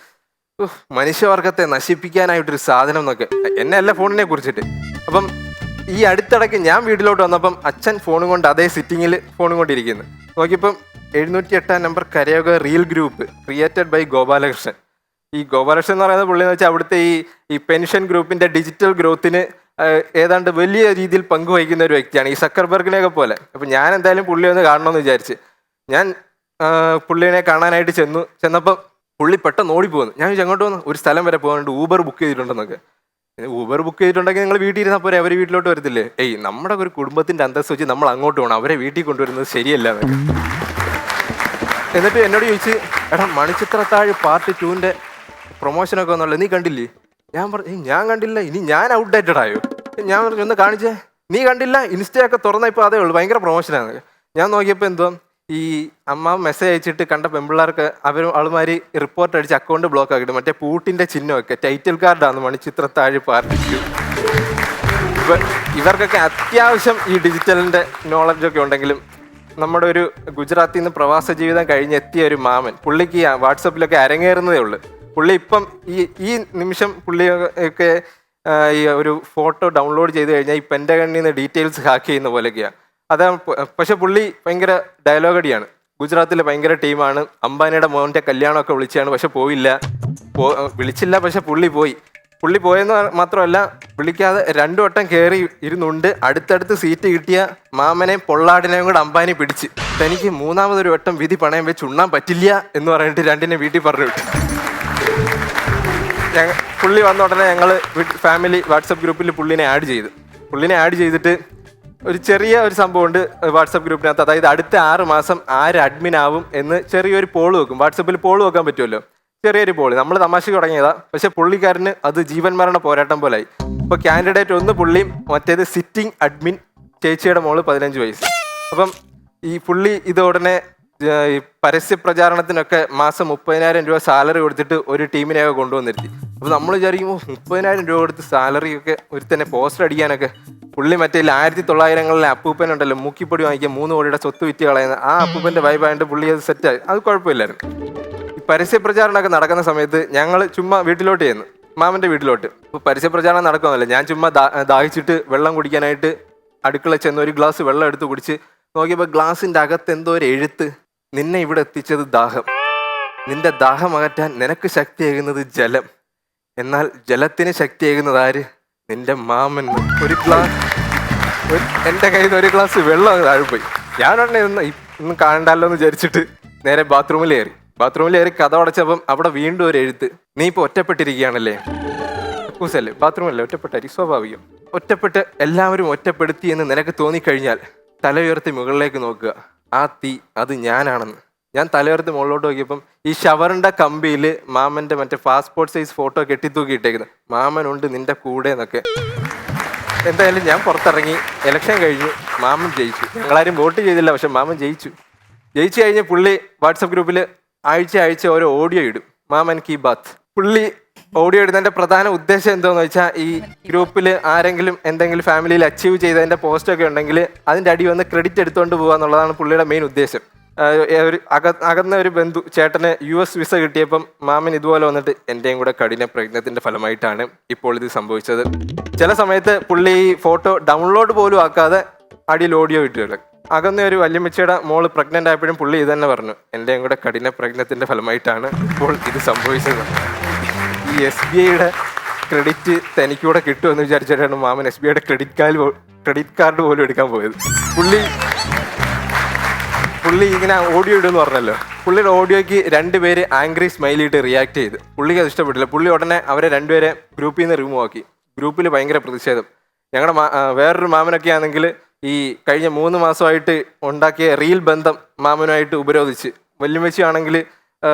[SPEAKER 8] മനുഷ്യവർഗത്തെ നശിപ്പിക്കാനായിട്ടൊരു സാധനം എന്നൊക്കെ, എന്നെ അല്ല ഫോണിനെ കുറിച്ചിട്ട്. അപ്പം ഈ അടുത്തിടയ്ക്ക് ഞാൻ വീട്ടിലോട്ട് വന്നപ്പം അച്ഛൻ ഫോണും കൊണ്ട് അതേ സിറ്റിങ്ങിൽ ഫോണും കൊണ്ടിരിക്കുന്നു. നോക്കിയപ്പം 708 നമ്പർ കരയോഗ reel group created by Gopalakrishnan. ഈ ഗോപാലകൃഷ്ണൻ എന്ന് പറയുന്ന പുള്ളി എന്ന് വെച്ചാൽ അവിടുത്തെ ഈ പെൻഷൻ ഗ്രൂപ്പിന്റെ ഡിജിറ്റൽ ഗ്രോത്തിന് ഏതാണ്ട് വലിയ രീതിയിൽ പങ്കുവഹിക്കുന്ന ഒരു വ്യക്തിയാണ്, ഈ സക്കർബർഗിനെയൊക്കെ പോലെ. അപ്പം ഞാൻ എന്തായാലും പുള്ളി ഒന്ന് കാണണമെന്ന് വിചാരിച്ച് ഞാൻ പുള്ളിനെ കാണാനായിട്ട് ചെന്നപ്പം പുള്ളി പെട്ടെന്ന് ഓടിപ്പോകുന്നു. ഞാൻ അങ്ങോട്ട് വന്നു, ഒരു സ്ഥലം വരെ പോകാനുണ്ട്, ഊബർ ബുക്ക് ചെയ്തിട്ടുണ്ടെന്നൊക്കെ. ഊബർ ബുക്ക് ചെയ്തിട്ടുണ്ടെങ്കിൽ നിങ്ങൾ വീട്ടിൽ ഇരുന്നാൽ പോരെ, അവർ വീട്ടിലോട്ട് വരത്തില്ലേ? നമ്മുടെ ഒരു കുടുംബത്തിന്റെ അന്തസ്സ് വെച്ച് നമ്മൾ അങ്ങോട്ട് പോകണം, അവരെ വീട്ടിൽ കൊണ്ടുവരുന്നത് ശരിയല്ല. എന്നിട്ട് എന്നോട് ചോദിച്ച്, എടാ മണിച്ചിത്രത്താഴ് പാർട്ട് 2 പ്രൊമോഷനൊക്കെ വന്നല്ലോ, നീ കണ്ടില്ലേ? ഞാൻ പറഞ്ഞു ഞാൻ കണ്ടില്ല, ഇനി ഞാൻ ഔട്ട്ഡേറ്റഡ് ആയോ? ഞാൻ പറഞ്ഞു ഒന്ന് കാണിച്ചേ. നീ കണ്ടില്ല? ഇൻസ്റ്റയൊക്കെ തുറന്ന ഇപ്പോൾ അതേ ഉള്ളൂ, ഭയങ്കര പ്രൊമോഷനാണ്. ഞാൻ നോക്കിയപ്പോൾ എന്തോ ഈ അമ്മ മെസ്സേജ് അയച്ചിട്ട് കണ്ട പെമ്പിള്ളേർക്ക് ആളുമാര് റിപ്പോർട്ട് അടിച്ച് അക്കൗണ്ട് ബ്ലോക്ക് ആക്കിയിട്ട് മറ്റേ പൂട്ടിന്റെ ചിഹ്നമൊക്കെ ടൈറ്റിൽ കാർഡാണ് മണിച്ചിത്രത്താഴ് പാർട്ട് 2. ഇവർക്കൊക്കെ അത്യാവശ്യം ഈ ഡിജിറ്റലിന്റെ നോളജൊക്കെ ഉണ്ടെങ്കിലും നമ്മുടെ ഒരു ഗുജറാത്തിൽ നിന്ന് പ്രവാസ ജീവിതം കഴിഞ്ഞെത്തിയ ഒരു മാമൻ, പുള്ളിക്ക് വാട്സപ്പിലൊക്കെ അരങ്ങേറുന്നതേ ഉള്ളൂ. പുള്ളി ഇപ്പം ഈ നിമിഷം പുള്ളിയൊക്കെ ഈ ഒരു ഫോട്ടോ ഡൗൺലോഡ് ചെയ്ത് കഴിഞ്ഞാൽ ഈ പെൻറ്റഗണിൽ നിന്ന് ഡീറ്റെയിൽസ് ഹാക്ക് ചെയ്യുന്ന പോലെയൊക്കെയാണ്. പക്ഷെ പുള്ളി ഭയങ്കര ഡയലോഗടിയാണ്. ഗുജറാത്തിലെ ഭയങ്കര ടീമാണ്. അംബാനിയുടെ മോൻ്റെ കല്യാണമൊക്കെ വിളിച്ചാണ്, പക്ഷെ വിളിച്ചില്ല. പക്ഷെ പുള്ളി പോയെന്ന് മാത്രമല്ല, വിളിക്കാതെ 2 വട്ടം കയറി ഇരുന്നുണ്ട്. അടുത്തടുത്ത് സീറ്റ് കിട്ടിയ മാമനെ പൊള്ളാടിനെയും കൂടെ അംബാനി പിടിച്ച്, തനിക്ക് 3ാമതൊരു വട്ടം വിധി പണയം വെച്ച് ഉണ്ണാൻ പറ്റില്ല എന്ന് പറഞ്ഞിട്ട് 2നെ വീട്ടിൽ പറഞ്ഞു വിട്ടു. പുള്ളി വന്ന ഉടനെ ഞങ്ങൾ ഫാമിലി വാട്സപ്പ് ഗ്രൂപ്പിൽ പുള്ളിനെ ആഡ് ചെയ്തിട്ട് ഒരു ചെറിയ ഒരു സംഭവമുണ്ട് വാട്സപ്പ് ഗ്രൂപ്പിനകത്ത്. അതായത് അടുത്ത 6 മാസം ആര് അഡ്മിൻ ആവും എന്ന് ചെറിയൊരു പോൾ വെക്കും. വാട്സപ്പിൽ പോൾ വെക്കാൻ പറ്റുമല്ലോ, ചെറിയൊരു പോൾ. നമ്മൾ തമാശക്ക് തുടങ്ങിയതാ, പക്ഷെ പുള്ളിക്കാരന് അത് ജീവൻ മരണ പോരാട്ടം പോലെ ആയി. ഇപ്പോൾ കാൻഡിഡേറ്റ് 1 പുള്ളിയും, മറ്റേത് സിറ്റിംഗ് അഡ്മിൻ ചേച്ചിയുടെ മോള് 15 വയസ്സ്. അപ്പം ഈ പുള്ളി ഇത് ഉടനെ ഈ പരസ്യ പ്രചാരണത്തിനൊക്കെ മാസം 30,000 രൂപ സാലറി കൊടുത്തിട്ട് ഒരു ടീമിനെയൊക്കെ കൊണ്ടുവന്നിരുത്തി. അപ്പോൾ നമ്മൾ വിചാരിക്കുമ്പോൾ 30,000 രൂപ കൊടുത്ത് സാലറി ഒക്കെ ഒരു തന്നെ പോസ്റ്റർ അടിക്കാനൊക്കെ. പുള്ളി മറ്റേ 1900-കളിലെ അപ്പൂപ്പൻ ഉണ്ടല്ലോ, മൂക്കിപ്പൊടി വാങ്ങിക്കാൻ 3 കോടിയുടെ സ്വത്ത് വിറ്റ് കളയുന്ന ആ അപ്പൂപ്പൻ്റെ വൈബായിട്ട് പുള്ളി അത് സെറ്റായി. അത് കുഴപ്പമില്ലായിരുന്നു. ഈ പരസ്യ പ്രചാരണമൊക്കെ നടക്കുന്ന സമയത്ത് ഞങ്ങൾ ചുമ്മാ വീട്ടിലോട്ട് ചെയ്യുന്നു, മാമൻ്റെ വീട്ടിലോട്ട്. ഇപ്പോൾ പരസ്യ പ്രചാരണം നടക്കുന്നില്ല, ഞാൻ ചുമ്മാ ദാഹിച്ചിട്ട് വെള്ളം കുടിക്കാനായിട്ട് അടുക്കള ചെന്ന് ഒരു ഗ്ലാസ് വെള്ളം എടുത്ത് കുടിച്ച് നോക്കിയപ്പോൾ ഗ്ലാസിൻ്റെ അകത്ത് എന്തോ ഒരു എഴുത്ത്, നിന്നെ ഇവിടെ എത്തിച്ചത് ദാഹം, നിന്റെ ദാഹം അകറ്റാൻ നിനക്ക് ശക്തിയേകുന്നത് ജലം, എന്നാൽ ജലത്തിന് ശക്തിയേകുന്നത് ആര്? നിന്റെ മാമൻ. ഒരു ഗ്ലാസ് എൻ്റെ കയ്യിൽ നിന്ന് ഒരു ഗ്ലാസ് വെള്ളം അങ്ങ് താഴെ പോയി. ഞാനുടനെ ഇന്ന് കാണണ്ടല്ലോ എന്ന് വിചാരിച്ചിട്ട് നേരെ ബാത്റൂമിൽ കയറി കഥ അടച്ചപ്പം അവിടെ വീണ്ടും ഒരു എഴുത്ത്, നീ ഇപ്പോൾ ഒറ്റപ്പെട്ടിരിക്കുകയാണല്ലേ. കൂസല്ലേ, ബാത്റൂമല്ലേ, ഒറ്റപ്പെട്ടായിരിക്കും, സ്വാഭാവികം. ഒറ്റപ്പെട്ട് എല്ലാവരും ഒറ്റപ്പെടുത്തി എന്ന് നിനക്ക് തോന്നിക്കഴിഞ്ഞാൽ തല ഉയർത്തി മുകളിലേക്ക് നോക്കുക, ആ തീ അത് ഞാനാണെന്ന്. ഞാൻ തലയുയർത്തി മുകളിലോട്ട് നോക്കിയപ്പം ഈ ഷവറിൻ്റെ കമ്പിയിൽ മാമൻ്റെ മറ്റേ പാസ്പോർട്ട് സൈസ് ഫോട്ടോ കെട്ടിത്തൂക്കിയിട്ടേക്കുന്നത്, മാമനുണ്ട് നിന്റെ കൂടെ എന്നൊക്കെ. എന്തായാലും ഞാൻ പുറത്തിറങ്ങി, ഇലക്ഷൻ കഴിഞ്ഞു, മാമൻ ജയിച്ചു. ഞങ്ങളാരും വോട്ട് ചെയ്തില്ല, പക്ഷെ മാമൻ ജയിച്ചു കഴിഞ്ഞ് പുള്ളി വാട്സപ്പ് ഗ്രൂപ്പിൽ ആഴ്ച ഓരോ ഓഡിയോ ഇടും, മാമൻ കി ബാത്ത്. പുള്ളി ഓഡിയോ ഇടുന്നതിൻ്റെ പ്രധാന ഉദ്ദേശം എന്താണെന്ന് വെച്ചാൽ, ഈ ഗ്രൂപ്പിൽ ആരെങ്കിലും എന്തെങ്കിലും ഫാമിലിയിൽ അച്ചീവ് ചെയ്തതിൻ്റെ പോസ്റ്റൊക്കെ ഉണ്ടെങ്കിൽ അതിൻ്റെ അടി വന്ന് ക്രെഡിറ്റ് എടുത്തുകൊണ്ട് പോകുക എന്നുള്ളതാണ് പുള്ളിയുടെ മെയിൻ ഉദ്ദേശം. അകന്ന ഒരു ബന്ധു ചേട്ടന് US വിസ കിട്ടിയപ്പം മാമൻ ഇതുപോലെ വന്നിട്ട്, എൻ്റെയും കൂടെ കഠിന പ്രയത്നത്തിൻ്റെ ഫലമായിട്ടാണ് ഇപ്പോൾ ഇത് സംഭവിച്ചത്. ചില സമയത്ത് പുള്ളി ഈ ഫോട്ടോ ഡൗൺലോഡ് പോലും ആക്കാതെ അടിയിൽ ഓഡിയോ ഇട്ടിട്ടുണ്ട്. അകന്ന ഒരു വല്യമ്മച്ചിയുടെ മോള് പ്രഗ്നൻ്റ് ആയപ്പോഴും പുള്ളി ഇത് തന്നെ പറഞ്ഞു, എൻ്റെയും കൂടെ കഠിന പ്രയത്നത്തിൻ്റെ ഫലമായിട്ടാണ് ഇപ്പോൾ ഇത് സംഭവിച്ചത്. ഈ SBIയുടെ ക്രെഡിറ്റ് തനിക്കൂടെ കിട്ടുമെന്ന് വിചാരിച്ചിട്ടാണ് മാമൻ SBIയുടെ ക്രെഡിറ്റ് കാർഡ് പോലും എടുക്കാൻ പോയത്. പുള്ളി ഇങ്ങനെ ഓഡിയോ ഇടുമെന്ന് പറഞ്ഞല്ലോ, പുള്ളിയുടെ ഓഡിയോയ്ക്ക് 2 പേര് ആംഗ്രി സ്മൈലി ഇട്ട് റിയാക്ട് ചെയ്ത്. പുള്ളിക്ക് അത് ഇഷ്ടപ്പെട്ടില്ല. പുള്ളി ഉടനെ അവരെ 2 പേരെ ഗ്രൂപ്പിൽ നിന്ന് റിമൂവ് ആക്കി. ഗ്രൂപ്പിൽ ഭയങ്കര പ്രതിഷേധം. ഞങ്ങളുടെ വേറൊരു മാമനൊക്കെ ആണെങ്കിൽ ഈ കഴിഞ്ഞ 3 മാസമായിട്ട് ഉണ്ടാക്കിയ റീൽ ബന്ധം മാമനുമായിട്ട് ഉപരോധിച്ച്. വല്യമ്മച്ചി ആണെങ്കിൽ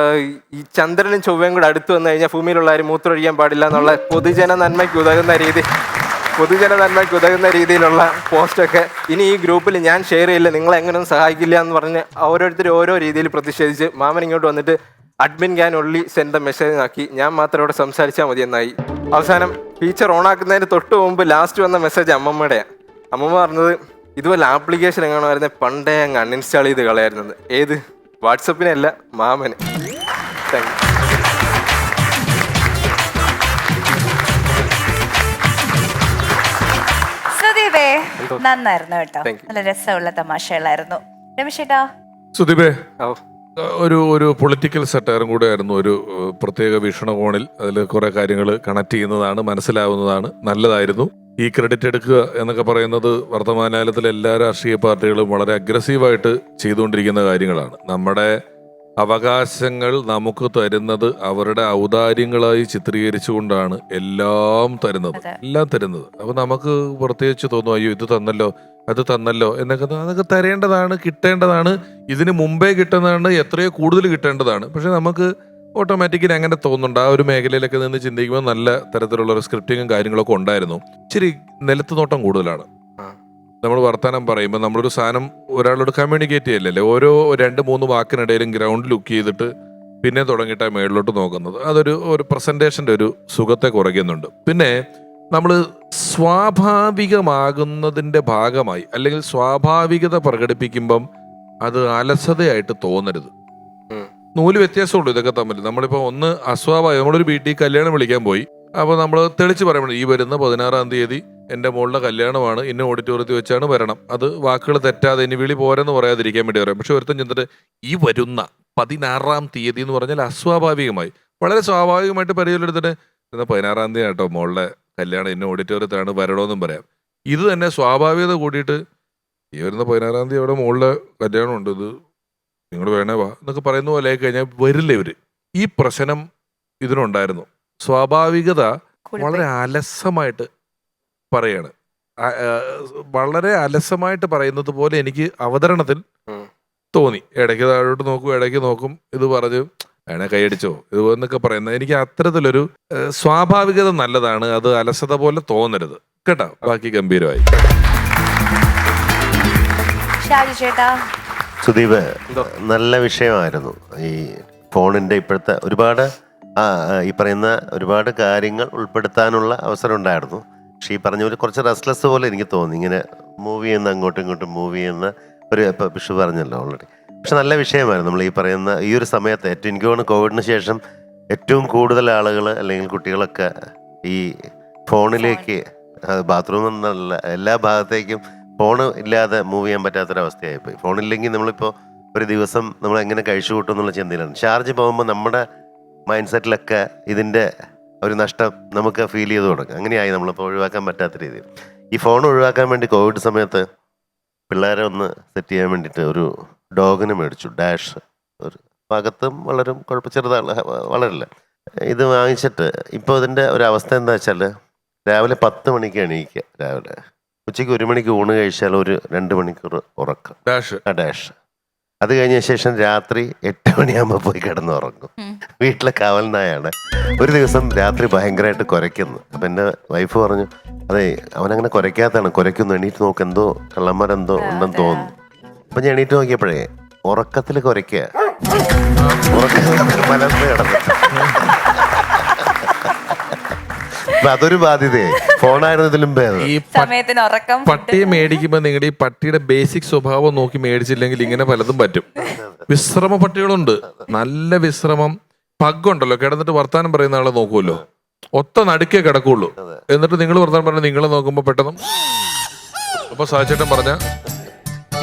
[SPEAKER 8] ഈ ചന്ദ്രനും ചൊവ്വയും കൂടെ അടുത്ത് വന്നു കഴിഞ്ഞാൽ ഭൂമിയിലുള്ള ആരും മൂത്രമൊഴിക്കാൻ പാടില്ല എന്നുള്ള പൊതുജന നന്മയ്ക്ക് ഉതകുന്ന രീതിയിലുള്ള പോസ്റ്റൊക്കെ ഇനി ഈ ഗ്രൂപ്പിൽ ഞാൻ ഷെയർ ചെയ്യില്ല, നിങ്ങളെ എങ്ങനെയൊന്നും സഹായിക്കില്ല എന്ന് പറഞ്ഞ് ഓരോരുത്തർ ഓരോ രീതിയിൽ പ്രതിഷേധിച്ച് മാമൻ ഇങ്ങോട്ട് വന്നിട്ട് admin can only send A message ആക്കി. ഞാൻ മാത്രം ഇവിടെ സംസാരിച്ചാൽ മതി എന്നായി. അവസാനം ഫീച്ചർ ഓൺ ആക്കുന്നതിന് തൊട്ട് മുമ്പ് ലാസ്റ്റ് വന്ന മെസ്സേജ് അമ്മമ്മയുടെയാണ്. അമ്മമ്മ പറഞ്ഞത്, ഇതുപോലെ ആപ്ലിക്കേഷൻ എങ്ങനെയാണ് വരുന്നത്, പണ്ടേ അങ്ങ് അൺഇൻസ്റ്റാൾ ചെയ്ത് കളയായിരുന്നത്. ഏത്? വാട്സപ്പിനല്ല, മാമന്. Thank you.
[SPEAKER 3] നന്നായിരുന്നു കേട്ടോ.
[SPEAKER 8] Thank you.
[SPEAKER 3] നല്ല രസമുള്ള തമാശകളായിരുന്നു. രമേശ് ചേട്ടാ,
[SPEAKER 5] സുദീപേ,
[SPEAKER 8] ഓ
[SPEAKER 5] ഒരു പൊളിറ്റിക്കൽ സെറ്റയറും കൂടെ ആയിരുന്നു, ഒരു പ്രത്യേക വീക്ഷണകോണിൽ അതിൽ കുറെ കാര്യങ്ങൾ കണക്ട് ചെയ്യുന്നതാണ്, മനസ്സിലാവുന്നതാണ്, നല്ലതായിരുന്നു. ഈ ക്രെഡിറ്റ് എടുക്കുക എന്നൊക്കെ പറയുന്നത് വർത്തമാനകാലത്തിലെ എല്ലാ രാഷ്ട്രീയ പാർട്ടികളും വളരെ അഗ്രസീവായിട്ട് ചെയ്തുകൊണ്ടിരിക്കുന്ന കാര്യങ്ങളാണ്. നമ്മുടെ അവകാശങ്ങൾ നമുക്ക് തരുന്നത് അവരുടെ ഔദാര്യങ്ങളായി ചിത്രീകരിച്ചുകൊണ്ടാണ് എല്ലാം തരുന്നത്. അപ്പൊ നമുക്ക് പ്രത്യേകിച്ച് തോന്നും, അയ്യോ ഇത് തന്നല്ലോ അത് തന്നല്ലോ എന്നൊക്കെ. അതൊക്കെ തരേണ്ടതാണ്, കിട്ടേണ്ടതാണ്, ഇതിന് മുമ്പേ കിട്ടുന്നതാണ്, എത്രയോ കൂടുതൽ കിട്ടേണ്ടതാണ്. പക്ഷെ നമുക്ക് ഓട്ടോമാറ്റിക്കലി അങ്ങനെ തോന്നുന്നുണ്ട്. ആ ഒരു മേഖലയിലൊക്കെ നിന്ന് ചിന്തിക്കുമ്പോൾ നല്ല തരത്തിലുള്ള ഒരു സ്ക്രിപ്റ്റിങ്ങും കാര്യങ്ങളൊക്കെ ഉണ്ടായിരുന്നു. ഇച്ചിരി നിലത്ത് നോട്ടം കൂടുതലാണ്. നമ്മൾ വർത്തമാനം പറയുമ്പോൾ നമ്മളൊരു സാധനം ഒരാളോട് കമ്മ്യൂണിക്കേറ്റ് ചെയ്യല്ലേ, ഓരോ 2-3 വാക്കിനിടയിലും ഗ്രൗണ്ട് ലുക്ക് ചെയ്തിട്ട് പിന്നെ തുടങ്ങിയിട്ടാണ് മേളിലോട്ട് നോക്കുന്നത്. ഒരു പ്രസന്റേഷന്റെ ഒരു സുഖത്തെ കുറയ്ക്കുന്നുണ്ട്. പിന്നെ നമ്മൾ സ്വാഭാവികമാകുന്നതിന്റെ ഭാഗമായി അല്ലെങ്കിൽ സ്വാഭാവികത പ്രകടിപ്പിക്കുമ്പം അത് അലസതയായിട്ട് തോന്നരുത്. നൂല് വ്യത്യാസമുള്ളൂ ഇതൊക്കെ തമ്മിൽ. നമ്മളിപ്പോൾ ഒന്ന് അസ്വാഭാവികം, നമ്മളൊരു വീട്ടിൽ കല്യാണം വിളിക്കാൻ പോയി, അപ്പോൾ നമ്മൾ തെളിച്ച് പറയുമ്പോൾ ഈ വരുന്ന 16-ാം തീയതി എൻ്റെ മോളുടെ കല്യാണമാണ്, ഇന്ന ഓഡിറ്റോറിയത്തിൽ വെച്ചാണ് വരണം. അത് വാക്കുകൾ തെറ്റാതെ ഇനി വിളി പോരെന്ന് പറയാതിരിക്കാൻ വേണ്ടി പറയാം. പക്ഷെ ഒരുത്തൻ ചെന്നിട്ട് ഈ വരുന്ന 16-ാം തീയതി എന്ന് പറഞ്ഞാൽ അസ്വാഭാവികമായി, വളരെ സ്വാഭാവികമായിട്ട് പരിചയമെടുത്തിട്ട് ഇന്ന് 16-ാം തീയതി കേട്ടോ മോളുടെ കല്യാണം, ഇന്ന ഓഡിറ്റോറിയത്തിലാണ് വരണമെന്നും പറയാം. ഇത് തന്നെ സ്വാഭാവികത കൂടിയിട്ട് ഈ വരുന്ന 16-ാം തീയതി അവിടെ മോളുടെ കല്യാണമുണ്ട്, ഇത് നിങ്ങൾ വേണേ വാ എന്നൊക്കെ പറയുന്ന പോലെ ആയി കഴിഞ്ഞാൽ വരില്ല ഇവര്. ഈ പ്രശ്നം ഇതിനുണ്ടായിരുന്നു. സ്വാഭാവികത വളരെ അലസമായിട്ട് പറയാണ്, വളരെ അലസമായിട്ട് പറയുന്നത് പോലെ എനിക്ക് അവതരണത്തിൽ തോന്നി. ഇടയ്ക്ക് താഴോട്ട് നോക്കും, ഇടയ്ക്ക് നോക്കും, ഇത് പറഞ്ഞു വേണേ കൈയടിച്ചോ ഇത് എന്നൊക്കെ പറയുന്നത്. എനിക്ക് അത്തരത്തിലൊരു സ്വാഭാവികത നല്ലതാണ്, അത് അലസത പോലെ തോന്നരുത് കേട്ടോ. ബാക്കി ഗംഭീരമായി.
[SPEAKER 6] സുദീപ്, നല്ല വിഷയമായിരുന്നു. ഈ ഫോണിന്റെ ഇപ്പോഴത്തെ ഈ പറയുന്ന ഒരുപാട് കാര്യങ്ങൾ ഉൾപ്പെടുത്താനുള്ള അവസരം ഉണ്ടായിരുന്നു. പക്ഷെ ഈ പറഞ്ഞ പോലെ കുറച്ച് റെസ്റ്റ്ലെസ് പോലെ എനിക്ക് തോന്നി, ഇങ്ങനെ മൂവ് ചെയ്യുന്ന അങ്ങോട്ടും ഇങ്ങോട്ടും മൂവ് ചെയ്യുന്ന ഒരു, ഇപ്പം വിഷു പറഞ്ഞല്ലോ ഓൾറെഡി. പക്ഷെ നല്ല വിഷയമായിരുന്നു. നമ്മൾ ഈ പറയുന്ന ഈ ഒരു സമയത്ത് എനിക്ക് തോന്നുന്നു കോവിഡിന് ശേഷം ഏറ്റവും കൂടുതൽ ആളുകൾ അല്ലെങ്കിൽ കുട്ടികളൊക്കെ ഈ ഫോണിലേക്ക്, ബാത്റൂമിൽ നിന്നല്ല എല്ലാ ഭാഗത്തേക്കും ഫോൺ ഇല്ലാതെ മൂവ് ചെയ്യാൻ പറ്റാത്തൊരവസ്ഥയായിപ്പോയി. ഫോണില്ലെങ്കിൽ നമ്മളിപ്പോൾ ഒരു ദിവസം നമ്മൾ എങ്ങനെ കഴിച്ചു കൂട്ടും എന്നുള്ള ചിന്തയിലാണ്. ചാർജ് പോകുമ്പോൾ നമ്മുടെ മൈൻഡ് സെറ്റിലൊക്കെ ഇതിൻ്റെ ഒരു നഷ്ടം നമുക്ക് ഫീൽ ചെയ്ത് തുടങ്ങും. അങ്ങനെയായി നമ്മളിപ്പോൾ ഒഴിവാക്കാൻ പറ്റാത്ത രീതിയിൽ. ഈ ഫോൺ ഒഴിവാക്കാൻ വേണ്ടി കോവിഡ് സമയത്ത് പിള്ളേരെ ഒന്ന് സെറ്റ് ചെയ്യാൻ വേണ്ടിയിട്ട് ഒരു ഡോഗിന് മേടിച്ചു, ഡാഷ്. ഒരു അകത്തും വളരും, ചെറുതാണ്, വളരില്ല. ഇത് വാങ്ങിച്ചിട്ട് ഇപ്പോൾ ഇതിൻ്റെ ഒരു അവസ്ഥ എന്താ വെച്ചാൽ രാവിലെ 10 മണിക്ക് എണീക്കുക, രാവിലെ ഉച്ചയ്ക്ക് 1 മണിക്ക് ഊണ് കഴിച്ചാൽ ഒരു 2 മണിക്കൂർ ഉറക്കം, ഡാഷ്. അത് കഴിഞ്ഞ ശേഷം രാത്രി 8 മണിയാകുമ്പോൾ പോയി കിടന്ന് ഉറങ്ങും. വീട്ടിലെ കാവൽ നായാണ്. ഒരു ദിവസം രാത്രി ഭയങ്കരമായിട്ട് കുരയ്ക്കുന്നു. അപ്പം എൻ്റെ വൈഫ് പറഞ്ഞു, അതെ അവനങ്ങനെ കുരയ്ക്കാത്തതാണ്, കുരയ്ക്കുന്നു, എണീറ്റ് നോക്ക്, എന്തോ കള്ളന്മാരെന്തോ ഉണ്ടെന്ന് തോന്നുന്നു. അപ്പം ഞാൻ എണീറ്റ് നോക്കിയപ്പോഴേ ഉറക്കത്തിൽ കുരയ്ക്കുക, ഉറക്കത്തിൽ മലർന്ന് കിടന്നു. അതൊരു ബാധ്യതയായി. ഫോണായിരുന്നതിലും
[SPEAKER 5] ഈ പട്ടിയെ മേടിക്കുമ്പോ നിങ്ങളുടെ ഈ പട്ടിയുടെ ബേസിക് സ്വഭാവം നോക്കി മേടിച്ചില്ലെങ്കിൽ ഇങ്ങനെ പലതും പറ്റും. വിശ്രമ പട്ടികളുണ്ട്, നല്ല വിശ്രമം. പഗ്ഗുണ്ടല്ലോ, കിടന്നിട്ട് വർത്താനം പറയുന്ന ആളെ നോക്കുമല്ലോ, ഒത്ത നടുക്കേ കിടക്കുള്ളൂ. എന്നിട്ട് നിങ്ങൾ വർത്താനം പറഞ്ഞാൽ നിങ്ങളെ നോക്കുമ്പോ പെട്ടെന്ന് അപ്പൊ സാചേട്ടൻ പറഞ്ഞ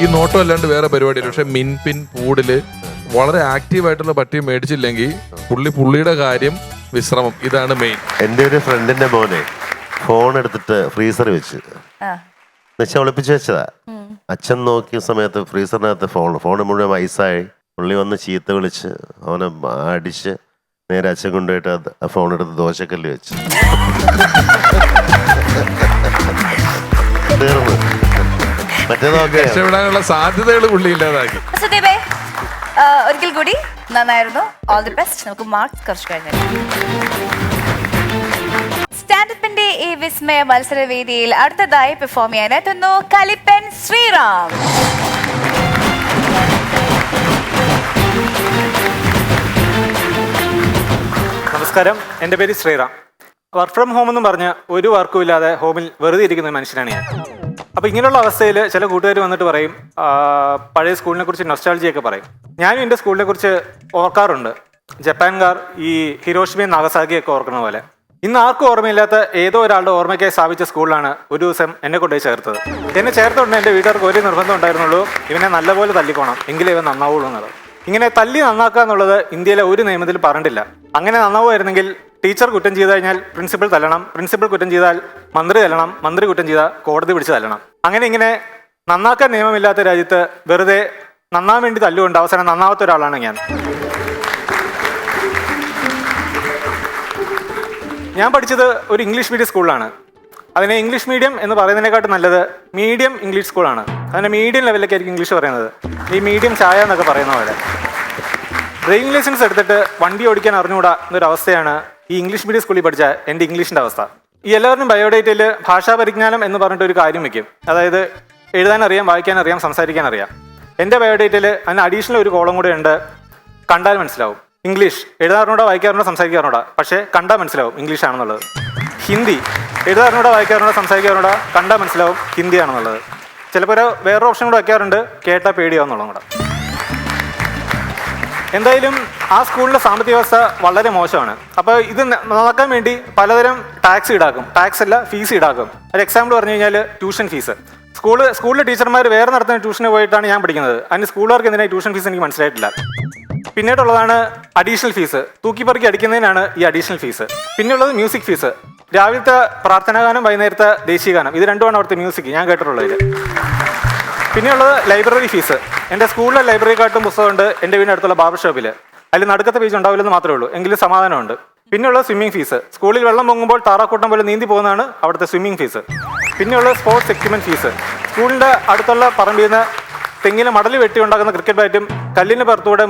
[SPEAKER 5] ഈ നോട്ടം അല്ലാണ്ട് വേറെ പരിപാടിയില്ല. പക്ഷെ മിൻപിൻ പൂടില് വളരെ ആക്റ്റീവായിട്ടുള്ള പട്ടിയെ മേടിച്ചില്ലെങ്കിൽ പുള്ളിയുടെ കാര്യം വിശ്രമം, ഇതാണ് മെയിൻ.
[SPEAKER 6] എൻ്റെ ഒരു ഫ്രണ്ടിന്റെ മോനെ ഫോൺ എടുത്തിട്ട് ഫ്രീസർ വെച്ച് വെച്ചാൽ ഒളിപ്പിച്ച് വെച്ചതാ. അച്ഛൻ നോക്കിയ സമയത്ത് ഫ്രീസറിനകത്ത് ഫോൺ മുഴുവൻ ഐസായി. പുള്ളി വന്ന് ചീത്ത വിളിച്ച് അവനെ അടിച്ച് നേരെ അച്ഛൻ കൊണ്ടുപോയിട്ട് ആ ഫോൺ എടുത്ത് ദോശക്കല്ല് വെച്ച് തീർന്നു.
[SPEAKER 5] രക്ഷപ്പെടാനുള്ള സാധ്യതകൾ പുള്ളി ഇല്ലാതാക്കി.
[SPEAKER 3] ഒരിക്കൽ കൂടി നന്നായിരുന്നു, ഓൾ ദി ബെസ്റ്റ്. നമുക്ക് മാർക്സ് കുറച്ച് കഴിഞ്ഞു. സ്റ്റാൻഡപ്പിന്റെ ഈ വിസ്മയ മത്സരവേദിയിൽ അടുത്തതായി പെർഫോം ചെയ്യാൻ എത്തുന്നു കലിപ്പൻ ശ്രീറാം.
[SPEAKER 4] നമസ്കാരം, എൻ്റെ പേര് ശ്രീറാം. വർക്ക് ഫ്രം ഹോം എന്നും പറഞ്ഞ് ഒരു വർക്കും ഇല്ലാതെ ഹോമിൽ വെറുതെ ഇരിക്കുന്ന മനുഷ്യനാണ് ഞാൻ. അപ്പോൾ ഇങ്ങനെയുള്ള അവസ്ഥയിൽ ചില കൂട്ടുകാർ വന്നിട്ട് പറയും, പഴയ സ്കൂളിനെ കുറിച്ച് നൊസ്റ്റാൾജിയൊക്കെ പറയും. ഞാനും എൻ്റെ സ്കൂളിനെ കുറിച്ച് ഓർക്കാറുണ്ട്. ജപ്പാൻകാർ ഈ ഹിരോഷിമയും നാഗസാക്കിയൊക്കെ ഓർക്കുന്ന പോലെ. ഇന്ന് ആർക്കും ഓർമ്മയില്ലാത്ത ഏതോ ഒരാളുടെ ഓർമ്മയ്ക്കായി സ്ഥാപിച്ച സ്കൂളിലാണ് ഒരു ദിവസം എന്നെ കൊണ്ടുപോയി ചേർത്തത്. എന്നെ ചേർത്തുകൊണ്ട് എൻ്റെ വീട്ടുകാർക്ക് ഒരു നിർബന്ധം ഉണ്ടായിരുന്നുള്ളൂ, ഇവനെ നല്ലപോലെ തല്ലിക്കോണം, എങ്കിലേ ഇവൻ നന്നാവുള്ളൂ എന്നുള്ളത്. ഇങ്ങനെ തല്ലി നന്നാക്കുക എന്നുള്ളത് ഇന്ത്യയിലെ ഒരു നിയമത്തിൽ പറഞ്ഞിട്ടില്ല. അങ്ങനെ നന്നാവുമായിരുന്നെങ്കിൽ ടീച്ചർ കുറ്റം ചെയ്ത് കഴിഞ്ഞാൽ പ്രിൻസിപ്പൽ തല്ലണം, പ്രിൻസിപ്പൽ കുറ്റം ചെയ്താൽ മന്ത്രി തല്ലണം, മന്ത്രി കുറ്റം ചെയ്താൽ കോടതി പിടിച്ച് തല്ലണം. ഇങ്ങനെ നന്നാക്കാൻ നിയമമില്ലാത്ത രാജ്യത്ത് വെറുതെ നന്നാൻ വേണ്ടി തല്ലുകൊണ്ട് അവസാനം നന്നാവാത്ത ഒരാളാണ് ഞാൻ. ഞാൻ പഠിച്ചത് ഒരു ഇംഗ്ലീഷ് മീഡിയം സ്കൂളിലാണ്. അതിനെ ഇംഗ്ലീഷ് മീഡിയം എന്ന് പറയുന്നതിനെക്കാട്ടും നല്ലത് മീഡിയം ഇംഗ്ലീഷ് സ്കൂളാണ്. അതിനെ മീഡിയം ലെവലിലേക്ക് ആയിരിക്കും ഇംഗ്ലീഷ് പറയുന്നത്, ഈ മീഡിയം ചായ എന്നൊക്കെ പറയുന്ന പോലെ. ഡ്രൈവിംഗ് ലൈസൻസ് എടുത്തിട്ട് വണ്ടി ഓടിക്കാൻ അറിഞ്ഞുകൂടാ എന്നൊരവസ്ഥയാണ് ഈ ഇംഗ്ലീഷ് മീഡിയം സ്കൂളിൽ പഠിച്ച എൻ്റെ ഇംഗ്ലീഷിൻ്റെ അവസ്ഥ. ഈ എല്ലാവരും ബയോഡേറ്റയിൽ ഭാഷാ പരിജ്ഞാനം എന്ന് പറഞ്ഞിട്ട് ഒരു കാര്യം വയ്ക്കും, അതായത് എഴുതാനറിയാം, വായിക്കാനറിയാം, സംസാരിക്കാനറിയാം. എൻ്റെ ബയോഡേറ്റയിൽ അതിന് അഡീഷണൽ ഒരു കോളം കൂടെ ഉണ്ട്, കണ്ടാൽ മനസ്സിലാവും. ഇംഗ്ലീഷ് എഴുതാറിനോടാ, വായിക്കാറിനോടാ, സംസാരിക്കാറിനോടാ, പക്ഷേ കണ്ടാൽ മനസ്സിലാവും ഇംഗ്ലീഷ് ആണെന്നുള്ളത്. ഹിന്ദി എഴുതാറിനോടാ, വായിക്കാറിനോടാ, സംസാരിക്കാറിനോടാ, കണ്ടാൽ മനസ്സിലാവും ഹിന്ദി ആണെന്നുള്ളത്. ചിലപ്പോൾ വേറൊരു ഓപ്ഷൻ കൂടെ വയ്ക്കാറുണ്ട്, കേട്ടാൽ പേടിയാവുന്നുള്ളതും കൂടെ. എന്തായാലും ആ സ്കൂളിലെ സാമ്പത്തിക വ്യവസ്ഥ വളരെ മോശമാണ്. അപ്പോൾ ഇത് നടക്കാൻ വേണ്ടി പലതരം ടാക്സ് ഈടാക്കും, ടാക്സ് അല്ല ഫീസ് ഈടാക്കും. ഒരു എക്സാമ്പിൾ പറഞ്ഞു കഴിഞ്ഞാൽ ട്യൂഷൻ ഫീസ്. സ്കൂളിലെ ടീച്ചർമാർ വേറെ നടത്തുന്ന ട്യൂഷന് പോയിട്ടാണ് ഞാൻ പഠിക്കുന്നത്. അതിന് സ്കൂളുകാർക്ക് എന്തിനായി ട്യൂഷൻ ഫീസ് എനിക്ക് മനസ്സിലായിട്ടില്ല. പിന്നീടുള്ളതാണ് അഡീഷണൽ ഫീസ്, തൂക്കിപ്പറക്കി അടിക്കുന്നതിനാണ് ഈ അഡീഷണൽ ഫീസ്. പിന്നെയുള്ളത് മ്യൂസിക് ഫീസ്. രാവിലത്തെ പ്രാർത്ഥനാഗാനം, വൈകുന്നേരത്തെ ദേശീയഗാനം, ഇത് രണ്ടുമാണ് അവിടുത്തെ മ്യൂസിക് ഞാൻ കേട്ടിട്ടുള്ളത്. പിന്നെയുള്ളത് ലൈബ്രറി ഫീസ്. എൻ്റെ സ്കൂളിലെ ലൈബ്രറിക്കാട്ടും പുസ്തകമുണ്ട് എൻ്റെ വീടിൻ്റെ അടുത്തുള്ള ബാർബർ ഷോപ്പിൽ. അതിൽ നടുക്കത്തെ പേജ് ഉണ്ടാവില്ലെന്ന് മാത്രമേ ഉള്ളൂ, എങ്കിലും സമാധാനമുണ്ട്. പിന്നെയുള്ളത് സ്വിമ്മിംഗ് ഫീസ്. സ്കൂളിൽ വെള്ളം പൊങ്ങുമ്പോൾ താറാക്കൂട്ടം പോലെ നീന്തി പോകുന്നതാണ് അവിടുത്തെ സ്വിമ്മിംഗ് ഫീസ്. പിന്നെയുള്ളത് സ്പോർട്സ് എക്യുപ്മെൻറ്റ് ഫീസ്. സ്കൂളിൻ്റെ അടുത്തുള്ള പറമ്പിൽ നിന്ന് തെങ്ങിന് മടൽ വെട്ടി ഉണ്ടാക്കുന്ന ക്രിക്കറ്റ് ബാറ്റും കല്ലിന് പുറത്തൂടെ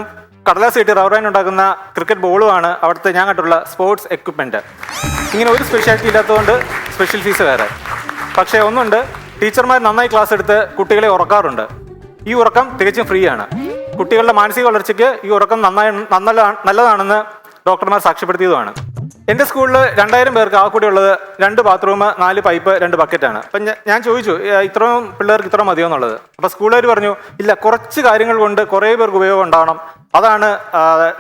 [SPEAKER 4] കടലാസ് കെട്ടി റബ്ബർ ബാൻഡ് ഉണ്ടാക്കുന്ന ക്രിക്കറ്റ് ബോളുമാണ് അവിടുത്തെ ഞാൻ കണ്ടുള്ള സ്പോർട്സ് എക്യുപ്മെൻറ്റ്. ഇങ്ങനെ ഒരു സ്പെഷ്യാലിറ്റി ഇല്ലാത്തതുകൊണ്ട് സ്പെഷ്യൽ ഫീസ് വേറെ. പക്ഷേ ഒന്നുണ്ട്, ടീച്ചർമാർ നന്നായി ക്ലാസ് എടുത്ത് കുട്ടികളെ ഉറക്കാറുണ്ട്. ഈ ഉറക്കം തികച്ചും ഫ്രീ ആണ്. കുട്ടികളുടെ മാനസിക വളർച്ചയ്ക്ക് ഈ ഉറക്കം നല്ലതാണെന്ന് ഡോക്ടർമാർ സാക്ഷ്യപ്പെടുത്തിയതുമാണ്. എൻ്റെ സ്കൂളിൽ 2000 പേർക്ക് ആ കൂടി ഉള്ളത് 2 ബാത്റൂം, 4 പൈപ്പ്, 2 ബക്കറ്റാണ്. അപ്പം ഞാൻ ചോദിച്ചു ഇത്രയും പിള്ളേർക്ക് ഇത്ര മതിയോ എന്നുള്ളത്. അപ്പോൾ സ്കൂളുകാർ പറഞ്ഞു ഇല്ല, കുറച്ച് കാര്യങ്ങൾ കൊണ്ട് കുറേ പേർക്ക് ഉപയോഗം ഉണ്ടാവണം, അതാണ്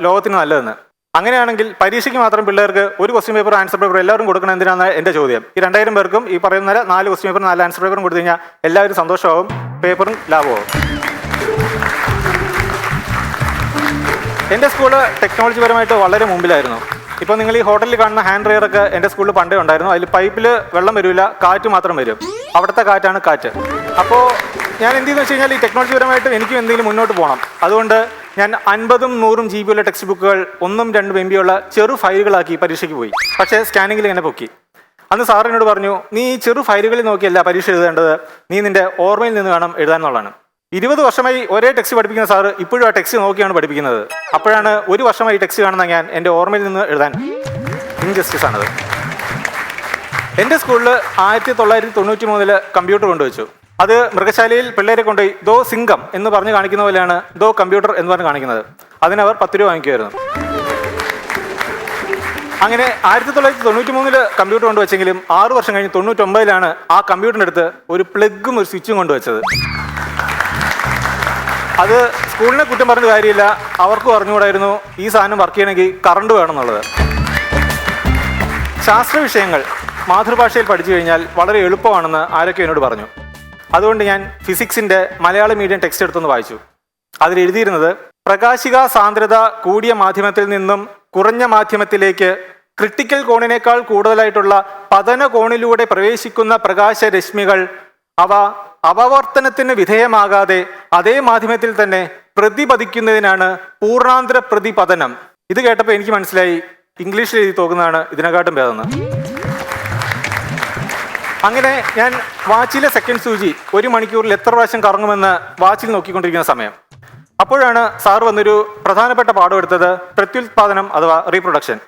[SPEAKER 4] ലോകത്തിന് നല്ലതെന്ന്. അങ്ങനെയാണെങ്കിൽ പരീക്ഷയ്ക്ക് മാത്രം പിള്ളേർക്ക് ഒരു ക്വസ്റ്റ്യൻ പേപ്പർ, ആൻസർ പേപ്പർ എല്ലാവരും കൊടുക്കണം എന്തിനാണ് എൻ്റെ ചോദ്യം. ഈ 2000 പേർക്കും ഈ പറയുന്ന 4 ക്വസ്റ്റ്യൻ പേപ്പർ, 4 ആൻസർ പേപ്പറും കൊടുത്തു കഴിഞ്ഞാൽ എല്ലാവരും സന്തോഷമാവും, പേപ്പറും ലാഭമാവും. എൻ്റെ സ്കൂള് ടെക്നോളജി പരമായിട്ട് വളരെ മുമ്പിലായിരുന്നു. ഇപ്പോൾ നിങ്ങൾ ഈ ഹോട്ടലിൽ കാണുന്ന ഹാൻഡ് ഡ്രയറൊക്കെ എൻ്റെ സ്കൂളിൽ പണ്ടേ ഉണ്ടായിരുന്നു. അതിൽ പൈപ്പിൽ വെള്ളം വരില്ല, കാറ്റ് മാത്രം വരും. അവിടുത്തെ കാറ്റാണ് കാറ്റ്. അപ്പോൾ ഞാൻ എന്ത് ചെയ്യുന്നു വെച്ച് കഴിഞ്ഞാൽ ഈ ടെക്നോളജി പരമായിട്ട് എനിക്കും എന്തെങ്കിലും മുന്നോട്ട് പോകണം. അതുകൊണ്ട് ഞാൻ 50ഉം 100ഉം GB ഉള്ള ടെക്സ്റ്റ് ബുക്കുകൾ 1ഉം 2ഉം MB ഉള്ള ചെറു ഫയലുകളാക്കി പരീക്ഷയ്ക്ക് പോയി. പക്ഷേ സ്കാനിങ്ങിൽ ഇങ്ങനെ പൊക്കി. അന്ന് സാർ എന്നോട് പറഞ്ഞു, നീ ഈ ചെറു ഫയലുകളിൽ നോക്കിയല്ല പരീക്ഷ എഴുതേണ്ടത്, നീ നിന്റെ ഓർമ്മയിൽ നിന്ന് വേണം എഴുതാനുള്ളതാണ്. 20 വർഷമായി ഒരേ ടെക്സ്റ്റ് പഠിപ്പിക്കുന്ന സാറ് ഇപ്പോഴും ആ ടെക്സ്റ്റ് നോക്കിയാണ് പഠിപ്പിക്കുന്നത്. അപ്പോഴാണ് 1 വർഷമായി ടെക്സ്റ്റ് കാണുന്ന ഞാൻ എൻ്റെ ഓർമ്മയിൽ നിന്ന് എഴുതാൻ. ഇൻജസ്റ്റിസ് ആണത്. എൻ്റെ സ്കൂളിൽ 1993 കമ്പ്യൂട്ടർ കൊണ്ടുവച്ചു. അത് മൃഗശാലയിൽ പിള്ളേരെ കൊണ്ടുപോയി ദോ സിംഗം എന്ന് പറഞ്ഞ് കാണിക്കുന്ന പോലെയാണ് ദോ കമ്പ്യൂട്ടർ എന്ന് പറഞ്ഞ് കാണിക്കുന്നത്. അതിനവർ 10 രൂപ വാങ്ങിക്കുമായിരുന്നു. അങ്ങനെ 1993 കമ്പ്യൂട്ടർ കൊണ്ടുവച്ചെങ്കിലും 6 വർഷം കഴിഞ്ഞ് 99 ആ കമ്പ്യൂട്ടറിൻ്റെ അടുത്ത് ഒരു പ്ലഗും ഒരു സ്വിച്ചും കൊണ്ടുവച്ചത്. അത് സ്കൂളിനെ കുറ്റം പറഞ്ഞ കാര്യമില്ല, അവർക്കും അറിഞ്ഞുകൂടായിരുന്നു ഈ സാധനം വർക്ക് ചെയ്യണമെങ്കിൽ കറണ്ട് വേണമെന്നുള്ളത്. ശാസ്ത്ര വിഷയങ്ങൾ മാതൃഭാഷയിൽ പഠിച്ചു കഴിഞ്ഞാൽ വളരെ എളുപ്പമാണെന്ന് ആരൊക്കെ എന്നോട് പറഞ്ഞു. അതുകൊണ്ട് ഞാൻ ഫിസിക്സിൻ്റെ മലയാളം മീഡിയം ടെക്സ്റ്റ് എടുത്തൊന്ന് വായിച്ചു. അതിലെഴുതിയിരുന്നത്, പ്രകാശിക സാന്ദ്രത കൂടിയ മാധ്യമത്തിൽ നിന്നും കുറഞ്ഞ മാധ്യമത്തിലേക്ക് ക്രിട്ടിക്കൽ കോണിനേക്കാൾ കൂടുതലായിട്ടുള്ള പതന കോണിലൂടെ പ്രവേശിക്കുന്ന പ്രകാശരശ്മികൾ അവ അപവർത്തനത്തിന് വിധേയമാകാതെ അതേ മാധ്യമത്തിൽ തന്നെ പ്രതിപതിക്കുന്നതിനാണ് പൂർണ്ണാന്തര പ്രതിപതനം. ഇത് കേട്ടപ്പോൾ എനിക്ക് മനസ്സിലായി ഇംഗ്ലീഷിൽ എഴുതി തോന്നുന്നതാണ് ഇതിനെക്കാട്ടും ഭേദമെന്ന്. അങ്ങനെ ഞാൻ വാച്ചിലെ സെക്കൻഡ് സൂചി 1 മണിക്കൂറിൽ എത്ര പ്രാവശ്യം കറങ്ങുമെന്ന് വാച്ചിൽ നോക്കിക്കൊണ്ടിരിക്കുന്ന സമയം. അപ്പോഴാണ് സാർ വന്നൊരു പ്രധാനപ്പെട്ട പാഠം എടുത്തത്, പ്രത്യുൽപാദനം അഥവാ റീപ്രൊഡക്ഷൻ.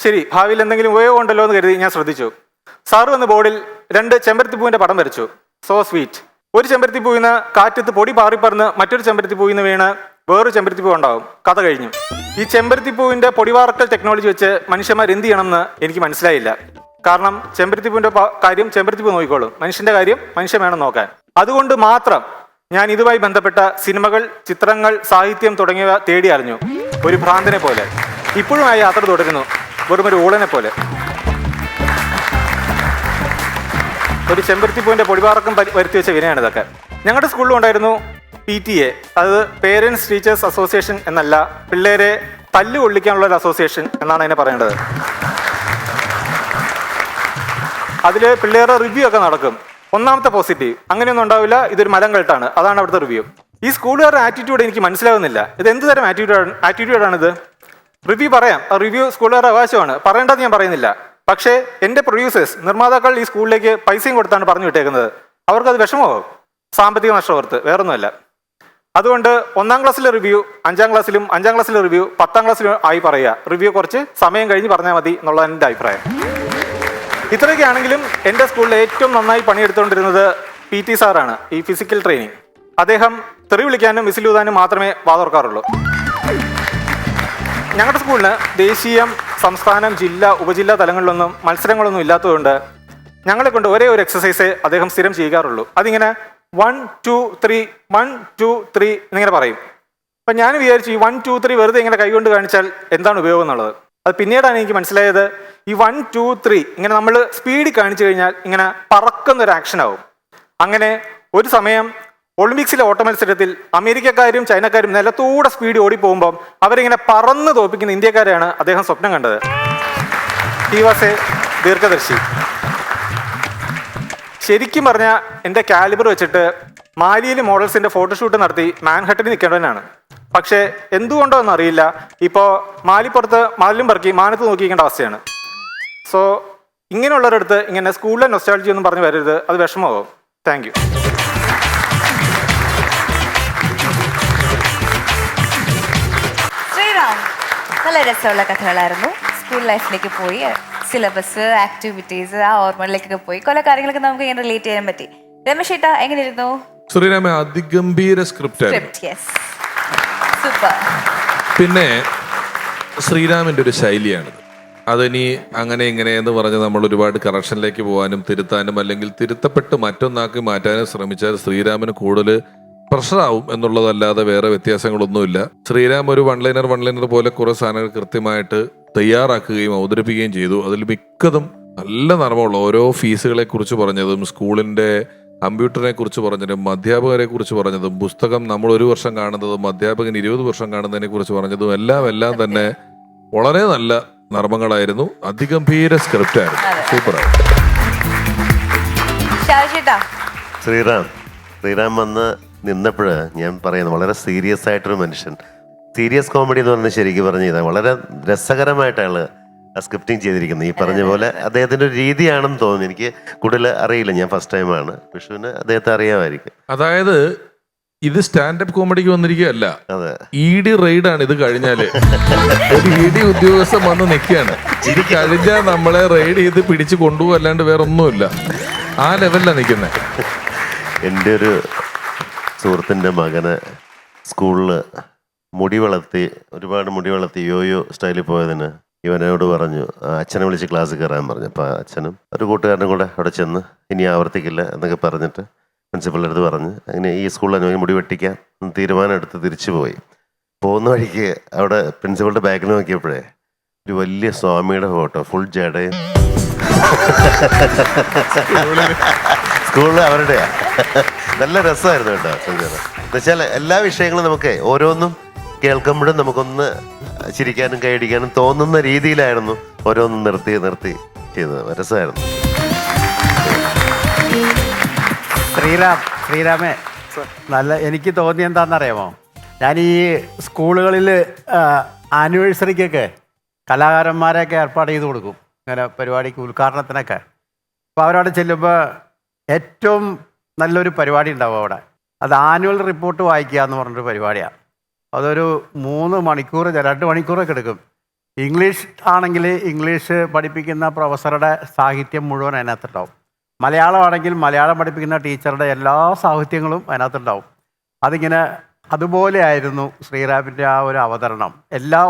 [SPEAKER 4] ശരി, ഭാവിയിൽ എന്തെങ്കിലും ഉപയോഗം ഉണ്ടല്ലോ എന്ന് കരുതി ഞാൻ ശ്രദ്ധിച്ചു. സാർ വന്ന് ബോർഡിൽ 2 ചെമ്പരത്തിപ്പൂവിൻ്റെ പടം വരച്ചു. So sweet. ഒരു ചെമ്പരത്തിപ്പൂവിന് കാറ്റത്ത് പൊടി പാറിപ്പറന്ന് മറ്റൊരു ചെമ്പരത്തിപ്പൂവിന് വീണ് വേറൊരു ചെമ്പരത്തിപ്പൂ ഉണ്ടാവും. കഥ കഴിഞ്ഞു. ഈ ചെമ്പരത്തിപ്പൂവിൻ്റെ പൊടിവാർക്കൽ ടെക്നോളജി വെച്ച് മനുഷ്യന്മാർ എന്ത് ചെയ്യണമെന്ന് എനിക്ക് മനസ്സിലായില്ല. കാരണം ചെമ്പരത്തിപ്പൂവിൻ്റെ കാര്യം ചെമ്പരത്തിപ്പൂ നോക്കിക്കോളും, മനുഷ്യൻ്റെ കാര്യം മനുഷ്യൻ വേണം നോക്കാൻ. അതുകൊണ്ട് മാത്രം ഞാൻ ഇതുമായി ബന്ധപ്പെട്ട സിനിമകൾ, ചിത്രങ്ങൾ, സാഹിത്യം തുടങ്ങിയവ തേടി അറിഞ്ഞു. ഒരു ഭ്രാന്തനെ പോലെ. ഇപ്പോഴും ആ യാത്ര തുടരുന്നു, വെറും ഒരു ഊളനെ പോലെ. ഒരു ചെമ്പരത്തിപ്പൂവിൻ്റെ പൊടിപാറക്കം വരുത്തി വെച്ച വിനയാണ് ഇതൊക്കെ. ഞങ്ങളുടെ സ്കൂളിലും ഉണ്ടായിരുന്നു PTA, അത് പേരൻസ് ടീച്ചേഴ്സ് അസോസിയേഷൻ എന്നല്ല, പിള്ളേരെ തല്ലു കൊള്ളിക്കാനുള്ള ഒരു അസോസിയേഷൻ എന്നാണ് അതിനെ പറയേണ്ടത്. അതിൽ പിള്ളേരുടെ റിവ്യൂ ഒക്കെ നടക്കും. ഒന്നാമത്തെ പോസിറ്റീവ്, അങ്ങനെയൊന്നും ഉണ്ടാവില്ല, ഇതൊരു മരം കെട്ടാണ്, അതാണ് അവിടുത്തെ റിവ്യൂ. ഈ സ്കൂളുകാരുടെ ആറ്റിറ്റ്യൂഡ് എനിക്ക് മനസ്സിലാവുന്നില്ല. ഇത് എന്ത് തരം ആറ്റിറ്റ്യൂഡാണിത്? റിവ്യൂ പറയാം, ആ റിവ്യൂ സ്കൂളുകാരുടെ അവകാശമാണ്, പറയേണ്ടത് ഞാൻ പറയുന്നില്ല. പക്ഷേ എൻ്റെ പ്രൊഡ്യൂസേഴ്സ്, നിർമ്മാതാക്കൾ ഈ സ്കൂളിലേക്ക് പൈസയും കൊടുത്താണ് പറഞ്ഞു വിട്ടേക്കുന്നത്. അവർക്കത് വിഷമമാകും, സാമ്പത്തിക നഷ്ടവർത്ത്, വേറൊന്നുമല്ല. അതുകൊണ്ട് 1-ാം ക്ലാസ്സിലെ റിവ്യൂ 5-ാം ക്ലാസ്സിലും, 5-ാം ക്ലാസ്സിലെ റിവ്യൂ 10-ാം ക്ലാസ്സിലും ആയി പറയുക. റിവ്യൂ കുറച്ച് സമയം കഴിഞ്ഞ് പറഞ്ഞാൽ മതി എന്നുള്ളതാണ് എൻ്റെ അഭിപ്രായം. ഇത്രയൊക്കെ ആണെങ്കിലും എൻ്റെ സ്കൂളിൽ ഏറ്റവും നന്നായി പണിയെടുത്തുകൊണ്ടിരുന്നത് PT സാറാണ്, ഈ ഫിസിക്കൽ ട്രെയിനിങ്. അദ്ദേഹം തെറി വിളിക്കാനും വിസിലൂതാനും മാത്രമേ വാതുറക്കാറുള്ളൂ. ഞങ്ങളുടെ സ്കൂളിന് ദേശീയം, സംസ്ഥാനം, ജില്ല, ഉപജില്ലാ തലങ്ങളിലൊന്നും മത്സരങ്ങളൊന്നും ഇല്ലാത്തതുകൊണ്ട് ഞങ്ങളെ കൊണ്ട് ഒരേ ഒരു എക്സസൈസേ അദ്ദേഹം സ്ഥിരം ചെയ്യാറുള്ളൂ. അതിങ്ങനെ 1 2 3 1 2 3 എന്നിങ്ങനെ പറയും. അപ്പം ഞാൻ വിചാരിച്ചു ഈ 1 2 3 വെറുതെ ഇങ്ങനെ കൈകൊണ്ട് കാണിച്ചാൽ എന്താണ് ഉപയോഗം എന്നുള്ളത്. അത് പിന്നീടാണ് എനിക്ക് മനസ്സിലായത്, ഈ 1 2 3 ഇങ്ങനെ നമ്മൾ സ്പീഡിൽ കാണിച്ചു കഴിഞ്ഞാൽ ഇങ്ങനെ പറക്കുന്നൊരു ആക്ഷൻ ആവും. അങ്ങനെ ഒരു സമയം ഒളിമ്പിക്സിലെ ഓട്ട മത്സരത്തിൽ അമേരിക്കക്കാരും ചൈനക്കാരും നിലത്തൂടെ സ്പീഡ് ഓടിപ്പോകുമ്പം അവരിങ്ങനെ പറന്ന് തോപ്പിക്കുന്ന ഇന്ത്യക്കാരെയാണ് അദ്ദേഹം സ്വപ്നം കണ്ടത്. ഹി വാസ് എ ദീർഘദർശി. ശരിക്കും പറഞ്ഞാൽ എൻ്റെ കാലിബർ വെച്ചിട്ട് മാലിയിൽ മോഡൽസിൻ്റെ ഫോട്ടോഷൂട്ട് നടത്തി മാൻഹട്ടനിൽ നിൽക്കേണ്ടവനാണ്. പക്ഷേ എന്തുകൊണ്ടോ എന്നറിയില്ല, ഇപ്പോൾ മാലിപ്പുറത്ത് മതിലും പറക്കി മാനത്ത് നോക്കിയിരിക്കേണ്ട അവസ്ഥയാണ്. സോ ഇങ്ങനെയുള്ളവരടുത്ത് ഇങ്ങനെ സ്കൂളിലെ നൊസ്റ്റാൾജി ഒന്നും പറഞ്ഞു വരരുത്, അത് വിഷമമാകും. Thank you.
[SPEAKER 3] ശ്രീറാം, നല്ല രസമുള്ള കഥകളായിരുന്നു. സ്കൂൾ ലൈഫിലേക്ക് പോയി, സിലബസ്, ആക്ടിവിറ്റീസ്, ആ ഓർമ്മകളിലേക്കൊക്കെ പോയി കുറെ കാര്യങ്ങളൊക്കെ നമുക്ക് ഇങ്ങനെ റിലേറ്റ് ചെയ്യാൻ പറ്റി. രമേശ് ഏട്ടാ എങ്ങനെയായിരുന്നു?
[SPEAKER 5] ശ്രീരാമ അതിഗംഭീര സ്ക്രിപ്റ്റ് ആയിരുന്നു.
[SPEAKER 3] സൂപ്പർ.
[SPEAKER 5] പിന്നെ ശ്രീരാമിന്റെ ഒരു ശൈലിയാണിത്. അതിനി അങ്ങനെ ഇങ്ങനെ എന്ന് പറഞ്ഞ് നമ്മൾ ഒരുപാട് കറക്ഷനിലേക്ക് പോകാനും തിരുത്താനും അല്ലെങ്കിൽ തിരുത്തപ്പെട്ട് മറ്റൊന്നാക്കി മാറ്റാനും ശ്രമിച്ചാൽ ശ്രീരാമിന് കൂടുതൽ പ്രഷറാവും എന്നുള്ളതല്ലാതെ വേറെ വ്യത്യാസങ്ങളൊന്നുമില്ല. ശ്രീരാം ഒരു വൺ ലൈനർ പോലെ കുറെ സാധനങ്ങൾ കൃത്യമായിട്ട് തയ്യാറാക്കുകയും അവതരിപ്പിക്കുകയും ചെയ്തു. അതിൽ മിക്കതും നല്ല നർമ്മമുള്ള ഓരോ ഫീസുകളെ കുറിച്ച് പറഞ്ഞതും, സ്കൂളിന്റെ കമ്പ്യൂട്ടറിനെ കുറിച്ച് പറഞ്ഞതും, അധ്യാപകരെ കുറിച്ച് പറഞ്ഞതും, പുസ്തകം നമ്മൾ 1 വർഷം കാണുന്നതും അധ്യാപകൻ 20 വർഷം കാണുന്നതിനെ കുറിച്ച് പറഞ്ഞതും എല്ലാം തന്നെ വളരെ നല്ല നർമ്മങ്ങളായിരുന്നു. അതിഗംഭീര സ്ക്രിപ്റ്റ് ആയിരുന്നു. സൂപ്പറായിരുന്നു.
[SPEAKER 6] ശ്രീറാം വന്ന് നിന്നപ്പോൾ ഞാൻ പറയുന്നത് വളരെ സീരിയസ് ആയിട്ടൊരു മനുഷ്യൻ. സീരിയസ് കോമഡി എന്ന് പറഞ്ഞാൽ ശരിക്കും പറഞ്ഞു കഴിഞ്ഞാൽ വളരെ രസകരമായിട്ടാണ് സ്ക്രിപ്റ്റിംഗ് ചെയ്തിരിക്കുന്നത്. ഈ പറഞ്ഞ പോലെ അദ്ദേഹത്തിൻ്റെ ഒരു രീതിയാണെന്ന് തോന്നുന്നു. എനിക്ക് കൂടുതൽ അറിയില്ല, ഞാൻ ഫസ്റ്റ് ടൈമാണ്. വിഷുവിന് അദ്ദേഹത്തെ അറിയാമായിരിക്കും.
[SPEAKER 5] അതായത് ഇത് സ്റ്റാൻഡപ്പ് കോമഡിക്ക് വന്നിരിക്കുകയല്ല,
[SPEAKER 6] അതെ,
[SPEAKER 5] ED റെയ്ഡാണ്. ഇത് കഴിഞ്ഞാല് ഒരു ED ഉദ്യോഗസ്ഥൻ വന്ന് നിൽക്കുകയാണ്. ഇത് കഴിഞ്ഞാൽ നമ്മളെ റെയ്ഡ് ചെയ്ത് പിടിച്ച് കൊണ്ടുപോകും, അല്ലാണ്ട് വേറെ ഒന്നുമില്ല. ആ ലെവലിലാണ് നിൽക്കുന്നത്.
[SPEAKER 6] എൻ്റെ ഒരു സുഹൃത്തിൻ്റെ മകന് സ്കൂളിൽ ഒരുപാട് മുടി വളർത്തി യോയോ സ്റ്റൈലിൽ പോയതിന് ഇവനോട് പറഞ്ഞു അച്ഛനെ വിളിച്ച് ക്ലാസ്സിൽ കയറാൻ പറഞ്ഞു. അപ്പോൾ അച്ഛനും ഒരു കൂട്ടുകാരനും കൂടെ അവിടെ ചെന്ന് ഇനി ആവർത്തിക്കില്ല എന്നൊക്കെ പറഞ്ഞിട്ട് പ്രിൻസിപ്പലിൻ്റെ അടുത്ത് പറഞ്ഞ് അങ്ങനെ ഈ സ്കൂളിൽ മുടി വെട്ടിക്കാൻ തീരുമാനം എടുത്ത് തിരിച്ചു പോയി. പോകുന്ന വഴിക്ക് അവിടെ പ്രിൻസിപ്പളുടെ ബാഗിൽ നോക്കിയപ്പോഴേ ഒരു വലിയ സ്വാമിയുടെ ഫോട്ടോ, ഫുൾ ജടയും, സ്കൂളിൽ അവരുടെയാ. നല്ല രസമായിരുന്നു കേട്ടോ സഞ്ചാരം. എന്നുവെച്ചാൽ എല്ലാ വിഷയങ്ങളും നമുക്ക് ഓരോന്നും കേൾക്കുമ്പോഴും നമുക്കൊന്ന് ചിരിക്കാനും കൈയടിക്കാനും തോന്നുന്ന രീതിയിലായിരുന്നു ഓരോന്നും നിർത്തി ചെയ്തത്. രസമായിരുന്നു.
[SPEAKER 1] ശ്രീരാമേ, നല്ല എനിക്ക് തോന്നി എന്താണെന്നറിയാമോ, ഞാൻ ഈ സ്കൂളുകളിൽ ആനിവേഴ്സറിക്കൊക്കെ കലാകാരന്മാരെയൊക്കെ ഏർപ്പാട് ചെയ്ത് കൊടുക്കും, ഇങ്ങനെ പരിപാടിക്ക് ഉദ്ഘാടനത്തിനൊക്കെ. അപ്പോൾ അവരവിടെ ചെല്ലുമ്പോൾ ഏറ്റവും നല്ലൊരു പരിപാടി ഉണ്ടാവും അവിടെ. അത് ആനുവൽ റിപ്പോർട്ട് വായിക്കുക എന്ന് പറഞ്ഞൊരു പരിപാടിയാണ്. അതൊരു 3 മണിക്കൂർ 2 മണിക്കൂറൊക്കെ എടുക്കും. ഇംഗ്ലീഷ് ആണെങ്കിൽ ഇംഗ്ലീഷ് പഠിപ്പിക്കുന്ന പ്രൊഫസറുടെ സാഹിത്യം മുഴുവൻ അതിനകത്തുണ്ടാവും. മലയാളമാണെങ്കിൽ മലയാളം പഠിപ്പിക്കുന്ന ടീച്ചറുടെ എല്ലാ സാഹിത്യങ്ങളും അതിനകത്തുണ്ടാവും. അതിങ്ങനെ അതുപോലെ ആയിരുന്നു ശ്രീറാമിൻ്റെ ആ ഒരു അവതരണം.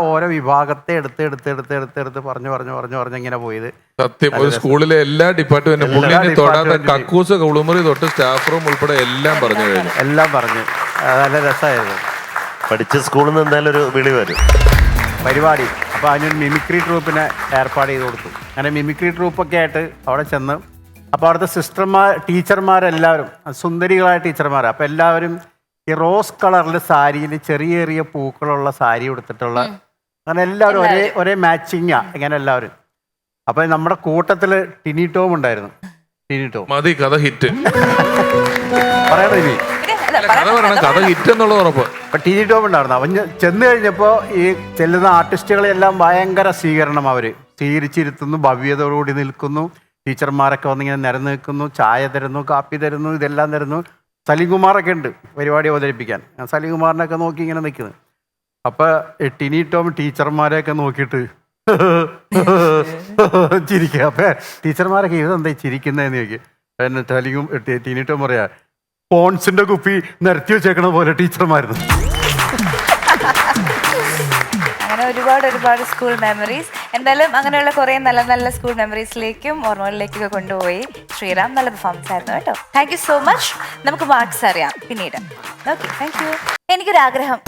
[SPEAKER 1] ഓരോ വിഭാഗത്തെ എടുത്ത് പറഞ്ഞു ഇങ്ങനെ പോയത്.
[SPEAKER 5] സത്യം, ഒരു സ്കൂളിലെ എല്ലാ ഡിപ്പാർട്ട്മെന്റും പുള്ളിനെ തൊടാത്ത കക്കൂസ് കുളിമുറി തൊട്ട് സ്റ്റാഫ് റൂം ഉൾപ്പെടെ എല്ലാം പറഞ്ഞു കഴിഞ്ഞു.
[SPEAKER 1] എല്ലാം പറഞ്ഞു. നല്ല രസമായിരുന്നു.
[SPEAKER 6] പഠിച്ച സ്കൂളിൽ നിന്ന് എന്തായാലും ഒരു വിളി വരും
[SPEAKER 1] പരിപാടി. അപ്പോൾ അതിനൊരു മിമിക്രി ട്രൂപ്പിനെ ഏർപ്പാട് ചെയ്ത് കൊടുത്തു. അങ്ങനെ മിമിക്രി ട്രൂപ്പൊക്കെ ആയിട്ട് അവിടെ ചെന്ന് അപ്പോൾ അവിടുത്തെ ടീച്ചർമാരെല്ലാവരും സുന്ദരികളായ ടീച്ചർമാരാണ്. അപ്പോൾ എല്ലാവരും ഈ റോസ് കളറിൽ സാരിയിൽ ചെറിയ ചെറിയ പൂക്കളുള്ള സാരി കൊടുത്തിട്ടുള്ള അങ്ങനെ എല്ലാവരും ഒരേ മാച്ചിങ്ങാ ഇങ്ങനെ എല്ലാവരും. അപ്പൊ നമ്മുടെ കൂട്ടത്തില് ടിനി ടോം ഉണ്ടായിരുന്നു. ടിനി ടോം
[SPEAKER 5] മതി കഥ ഹിറ്റ്.
[SPEAKER 1] പറയണ ഇനി
[SPEAKER 5] കഥ പറയണം, കഥ ഹിറ്റ് എന്നുള്ളത് ഉറപ്പ്.
[SPEAKER 1] അപ്പൊ ടിനി ടോം ഉണ്ടായിരുന്നു. അവൻ ചെന്ന് കഴിഞ്ഞപ്പോ ഈ ചെല്ലുന്ന ആർട്ടിസ്റ്റുകളെല്ലാം ഭയങ്കര സ്വീകരണം. അവര് സ്വീകരിച്ചിരുത്തുന്നു, ഭവ്യതയോടുകൂടി നിൽക്കുന്നു. ടീച്ചർമാരൊക്കെ വന്നിങ്ങനെ നിരന്ന് നിൽക്കുന്നു, ചായ തരുന്നു, കാപ്പി തരുന്നു, ഇതെല്ലാം തരുന്നു. സലീംകുമാറൊക്കെ ഉണ്ട് പരിപാടി അവതരിപ്പിക്കാൻ. ഞാൻ സലീംകുമാറിനൊക്കെ നോക്കി ഇങ്ങനെ നിൽക്കുന്നു. അപ്പൊ ടിനി ടോം ടീച്ചർമാരെയൊക്കെ നോക്കിയിട്ട് ചിരിക്കുക. അപ്പൊ ടീച്ചർമാരൊക്കെ ഇതെന്താ ചിരിക്കുന്നതെന്ന് ചോദിക്കും. പിന്നെ ടിനി ടോം പറയാ, പോൺസിന്റെ കുപ്പി നിരത്തി വെച്ചേക്കണ പോലെ ടീച്ചർമാരുന്നു.
[SPEAKER 3] അങ്ങനെ ഒരുപാട് സ്കൂൾ മെമ്മറീസ്. എന്തായാലും അങ്ങനെയുള്ള കുറെ നല്ല നല്ല സ്കൂൾ മെമ്മറീസിലേക്കും ഓർമ്മകളിലേക്കൊക്കെ കൊണ്ടുപോയി ശ്രീറാം. നല്ല പെർഫോമൻസ് ആയിരുന്നു കേട്ടോ. Thank you so much. നമുക്ക് മാർക്സ് അറിയാം പിന്നീട്. Okay, thank you. എനിക്കൊരാഗ്രഹം.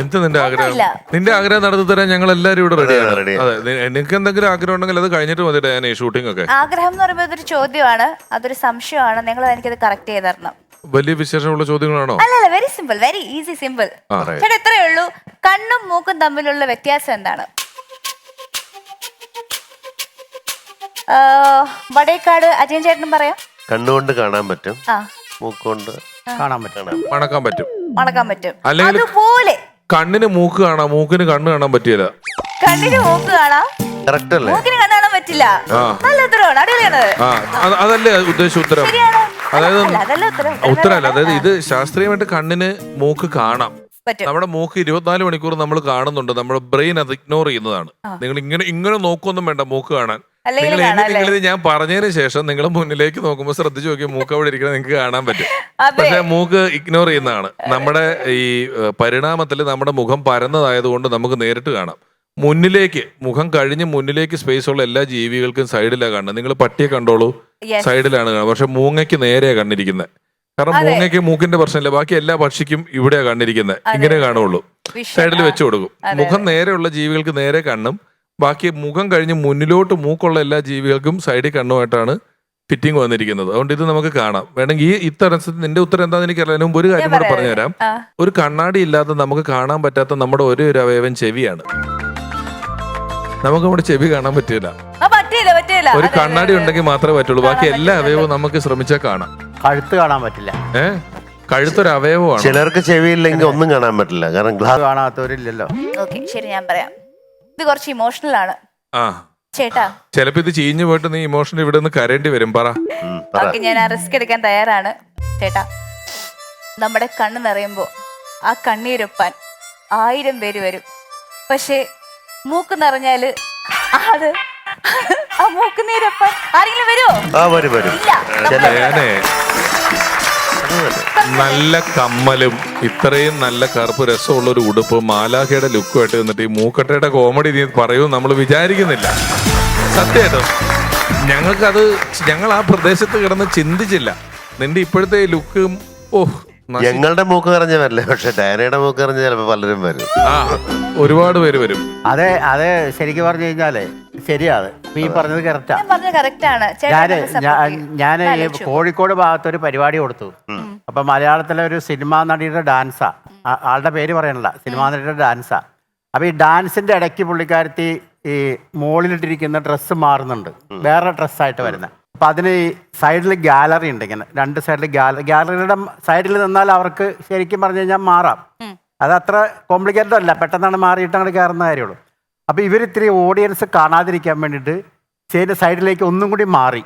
[SPEAKER 5] എന്ത് നിന്റെ ആഗ്രഹം?
[SPEAKER 3] ഒന്നുമില്ല.
[SPEAKER 5] നിന്റെ ആഗ്രഹം നടത്തി തരാൻ ഞങ്ങൾ എല്ലാവരും ഇവിടെ റെഡിയാണ്.
[SPEAKER 6] ready.
[SPEAKER 5] അതെ, നിനക്ക് എന്തെങ്കിലും ആഗ്രഹം ഉണ്ടെങ്കിൽ അത് കഴിഞ്ഞിട്ട് മതി ഞാൻ ഈ ഷൂട്ടിംഗ് ഒക്കെ.
[SPEAKER 3] ആഗ്രഹം എന്ന് പറയുമ്പോൾ അതൊരു ചോദ്യമാണ്, അതൊരു സംശയമാണ്. നിങ്ങൾ എനിക്കത് കറക്റ്റ് ചെയ്ത് തരണം.
[SPEAKER 5] വലിയ വിശേഷമുള്ള ചോദ്യങ്ങളാണോ?
[SPEAKER 3] അല്ലല്ല, very simple, very easy, simple.
[SPEAKER 5] ആ.
[SPEAKER 3] ചേട്ടാ എത്രയേ ഉള്ളൂ. കണ്ണും മൂക്കും തമ്മിലുള്ള വ്യത്യാസം എന്താണ്? വടേക്കാട് അജയൻ ചേട്ടനും പറയാം.
[SPEAKER 6] കണ്ണുകൊണ്ട് കാണാൻ പറ്റും,
[SPEAKER 3] ആ,
[SPEAKER 6] മൂക്കൊണ്ട്
[SPEAKER 1] കാണാൻ പറ്റണം.
[SPEAKER 5] മണക്കാൻ പറ്റും.
[SPEAKER 3] മണക്കാൻ പറ്റും.
[SPEAKER 5] അല്ലെങ്കിൽ
[SPEAKER 3] അതുപോലെ
[SPEAKER 5] കണ്ണിന് മൂക്ക് കാണാം, മൂക്കിന് കണ്ണ് കാണാൻ പറ്റിയില്ല.
[SPEAKER 3] കണ്ണിന് മൂക്ക് കാണാം,
[SPEAKER 6] കറക്റ്റ് അല്ലേ?
[SPEAKER 3] മൂക്കിന് കണ്ണ് കാണാൻ പറ്റില്ല.
[SPEAKER 5] ആ.
[SPEAKER 3] നല്ല ഉത്തരവാണ്, അടിപൊളിയാണ്.
[SPEAKER 5] ആ, അതല്ലേ ഉദ്ദേശിച്ച ഉത്തരം?
[SPEAKER 3] ശരിയാണ്.
[SPEAKER 5] അതായത്
[SPEAKER 3] അല്ല, അതല്ല ഉത്തരം.
[SPEAKER 5] ഉത്തരമല്ല, അതായത് ഇത് ശാസ്ത്രീയമായിട്ട് കണ്ണിന് മൂക്ക് കാണാം.
[SPEAKER 3] പറ്റും.
[SPEAKER 5] നമ്മുടെ മൂക്ക് 24 മണിക്കൂർ നമ്മൾ കാണുന്നുണ്ട്. നമ്മുടെ ബ്രെയിൻ അത് ഇഗ്നോർ ചെയ്യുന്നതാണ്. നിങ്ങൾ ഇങ്ങനെ നോക്കൊന്നും വേണ്ട മൂക്ക് കാണാൻ.
[SPEAKER 3] അല്ലെങ്കിൽ
[SPEAKER 5] നിങ്ങളിത് ഞാൻ പറഞ്ഞതിന് ശേഷം നിങ്ങൾ മുന്നിലേക്ക് നോക്കുമ്പോൾ ശ്രദ്ധിച്ചു നോക്കിയാൽ മൂക്ക് അവിടെ ഇരിക്കണം, നിങ്ങൾക്ക് കാണാൻ പറ്റും. പക്ഷെ മൂക്ക് ഇഗ്നോർ ചെയ്യുന്നതാണ്. നമ്മുടെ ഈ പരിണാമത്തിൽ നമ്മുടെ മുഖം പരന്നതായതുകൊണ്ട് നമുക്ക് നേരിട്ട് കാണാം. മുഖം കഴിഞ്ഞ് മുന്നിലേക്ക് സ്പേസ് ഉള്ള എല്ലാ ജീവികൾക്കും സൈഡിലാണ് കാണുന്നത്. നിങ്ങൾ പട്ടിയെ കണ്ടോളൂ, സൈഡിലാണ് കാണുന്നത്. പക്ഷെ മൂങ്ങയ്ക്ക് നേരെയാ കണ്ടിരിക്കുന്നത്. കാരണം മൂങ്ങയ്ക്ക് മൂക്കിന്റെ പ്രശ്നമില്ല. ബാക്കി എല്ലാ പക്ഷിക്കും ഇവിടെയാ കണ്ടിരിക്കുന്നത്. ഇങ്ങനെ കാണുള്ളൂ. സൈഡിൽ വെച്ച് കൊടുക്കും. മുഖം നേരെയുള്ള ജീവികൾക്ക് നേരെ കണ്ണും, ബാക്കി മുഖം കഴിഞ്ഞ് മുന്നിലോട്ട് മൂക്കുള്ള എല്ലാ ജീവികൾക്കും സൈഡിൽ കണ്ണുമായിട്ടാണ് ഫിറ്റിംഗ് വന്നിരിക്കുന്നത്. അതുകൊണ്ട് ഇത് നമുക്ക് കാണാം. വേണമെങ്കിൽ ഈ ഇത്തരത്തിൽ നിന്റെ ഉത്തരം എന്താണെന്ന് എനിക്കറിയാം. അതിന് മുമ്പ് ഒരു കാര്യം കൂടെ പറഞ്ഞുതരാം. ഒരു കണ്ണാടി ഇല്ലാതെ നമുക്ക് കാണാൻ പറ്റാത്ത നമ്മുടെ ഒരേ ഒരു അവയവം ചെവിയാണ്. നമുക്ക് നമ്മുടെ ചെവി കാണാൻ പറ്റില്ല. ഒരു കണ്ണാടി ഉണ്ടെങ്കിൽ മാത്രമേ പറ്റുള്ളൂ. ബാക്കി എല്ലാ അവയവവും നമുക്ക് ശ്രമിച്ചാൽ കാണാം.
[SPEAKER 1] കഴുത്ത് കാണാൻ പറ്റില്ല.
[SPEAKER 5] കഴുത്തൊരു അവയവമാണ്.
[SPEAKER 6] ചിലർക്ക് ചെവിയില്ലെങ്കിൽ ഒന്നും കാണാൻ പറ്റില്ല. കാരണം ഗ്ലാസ്
[SPEAKER 1] കാണാത്തവരില്ലല്ലോ.
[SPEAKER 3] ഓക്കെ, ശരി, ഞാൻ പറയാം. ഇത് കുറച്ച് ഇമോഷണൽ ആണ്
[SPEAKER 5] ആ
[SPEAKER 3] ചേട്ടാ.
[SPEAKER 5] ചിലപ്പോ ഇത് ചീഞ്ഞു പോയിട്ട് നീ ഇമോഷൻ ഇവിടെ നിന്ന് കരേണ്ടി വരും. പറ.
[SPEAKER 3] ഓക്കെ, ഞാൻ ആ റിസ്ക് എടുക്കാൻ തയ്യാറാണ് ചേട്ടാ. നമ്മുടെ കണ്ണ് നിറയുമ്പോ ആ കണ്ണീരൊപ്പാൻ 1000 പേര് വരും. പക്ഷേ മൂക്ക് നിറഞ്ഞാല് അത് ആ മൂക്ക് നീരൊപ്പാൻ ആരെങ്കിലും വരുമോ?
[SPEAKER 5] നല്ല കമ്മലും ഇത്രയും നല്ല കറുപ്പ് രസമുള്ള ഒരു ഉടുപ്പ് മാലാഖയുടെ ലുക്കുമായിട്ട് നിന്നിട്ട് ഈ മൂക്കട്ടയുടെ കോമഡി നീ പറയും നമ്മൾ വിചാരിക്കുന്നില്ല. സത്യമായിട്ടും ഞങ്ങൾ ആ പ്രദേശത്ത് കിടന്ന് ചിന്തിച്ചില്ല. നിന്റെ ഇപ്പോഴത്തെ ലുക്കും
[SPEAKER 6] ഞങ്ങളുടെ മൂക്ക് നിറഞ്ഞ വരില്ല, പക്ഷെ ഡയനയുടെ മൂക്ക് നിറഞ്ഞ ചിലപ്പോ പലരും വരും.
[SPEAKER 5] ആ, ഒരുപാട് പേര് വരും.
[SPEAKER 1] അതെ ശരിക്കും പറഞ്ഞു കഴിഞ്ഞാല് ശരിയാണ്. ഈ പറഞ്ഞത് കറക്റ്റാ. ഞാൻ കോഴിക്കോട് ഭാഗത്തൊരു പരിപാടി കൊടുത്തു. അപ്പൊ മലയാളത്തിലെ ഒരു സിനിമാ നടിയുടെ ഡാൻസാ. ആളുടെ പേര് പറയണില്ല, സിനിമാ നടിയുടെ ഡാൻസാ. അപ്പൊ ഈ ഡാൻസിന്റെ ഇടയ്ക്ക് പുള്ളിക്കാരത്തി ഈ മുകളിലിട്ടിരിക്കുന്ന ഡ്രസ്സ് മാറുന്നുണ്ട്, വേറെ ഡ്രസ്സായിട്ട് വരുന്നത്. അപ്പൊ അതിന് ഈ സൈഡിൽ ഗാലറി ഉണ്ട്. ഇങ്ങനെ 2 സൈഡിൽ ഗാലറിയുടെ സൈഡിൽ നിന്നാൽ അവർക്ക് ശരിക്കും പറഞ്ഞു കഴിഞ്ഞാൽ മാറാം. അത് അത്ര കോംപ്ലിക്കേറ്റഡ് അല്ല, പെട്ടെന്നാണ് മാറിയിട്ട് അങ്ങോട്ട് കയറുന്ന കാര്യമുള്ളൂ. അപ്പൊ ഇവരിത്തിരി ഓഡിയൻസ് കാണാതിരിക്കാൻ വേണ്ടിയിട്ട് സ്റ്റേജിന്റെ സൈഡിലേക്ക് ഒന്നും കൂടി മാറി.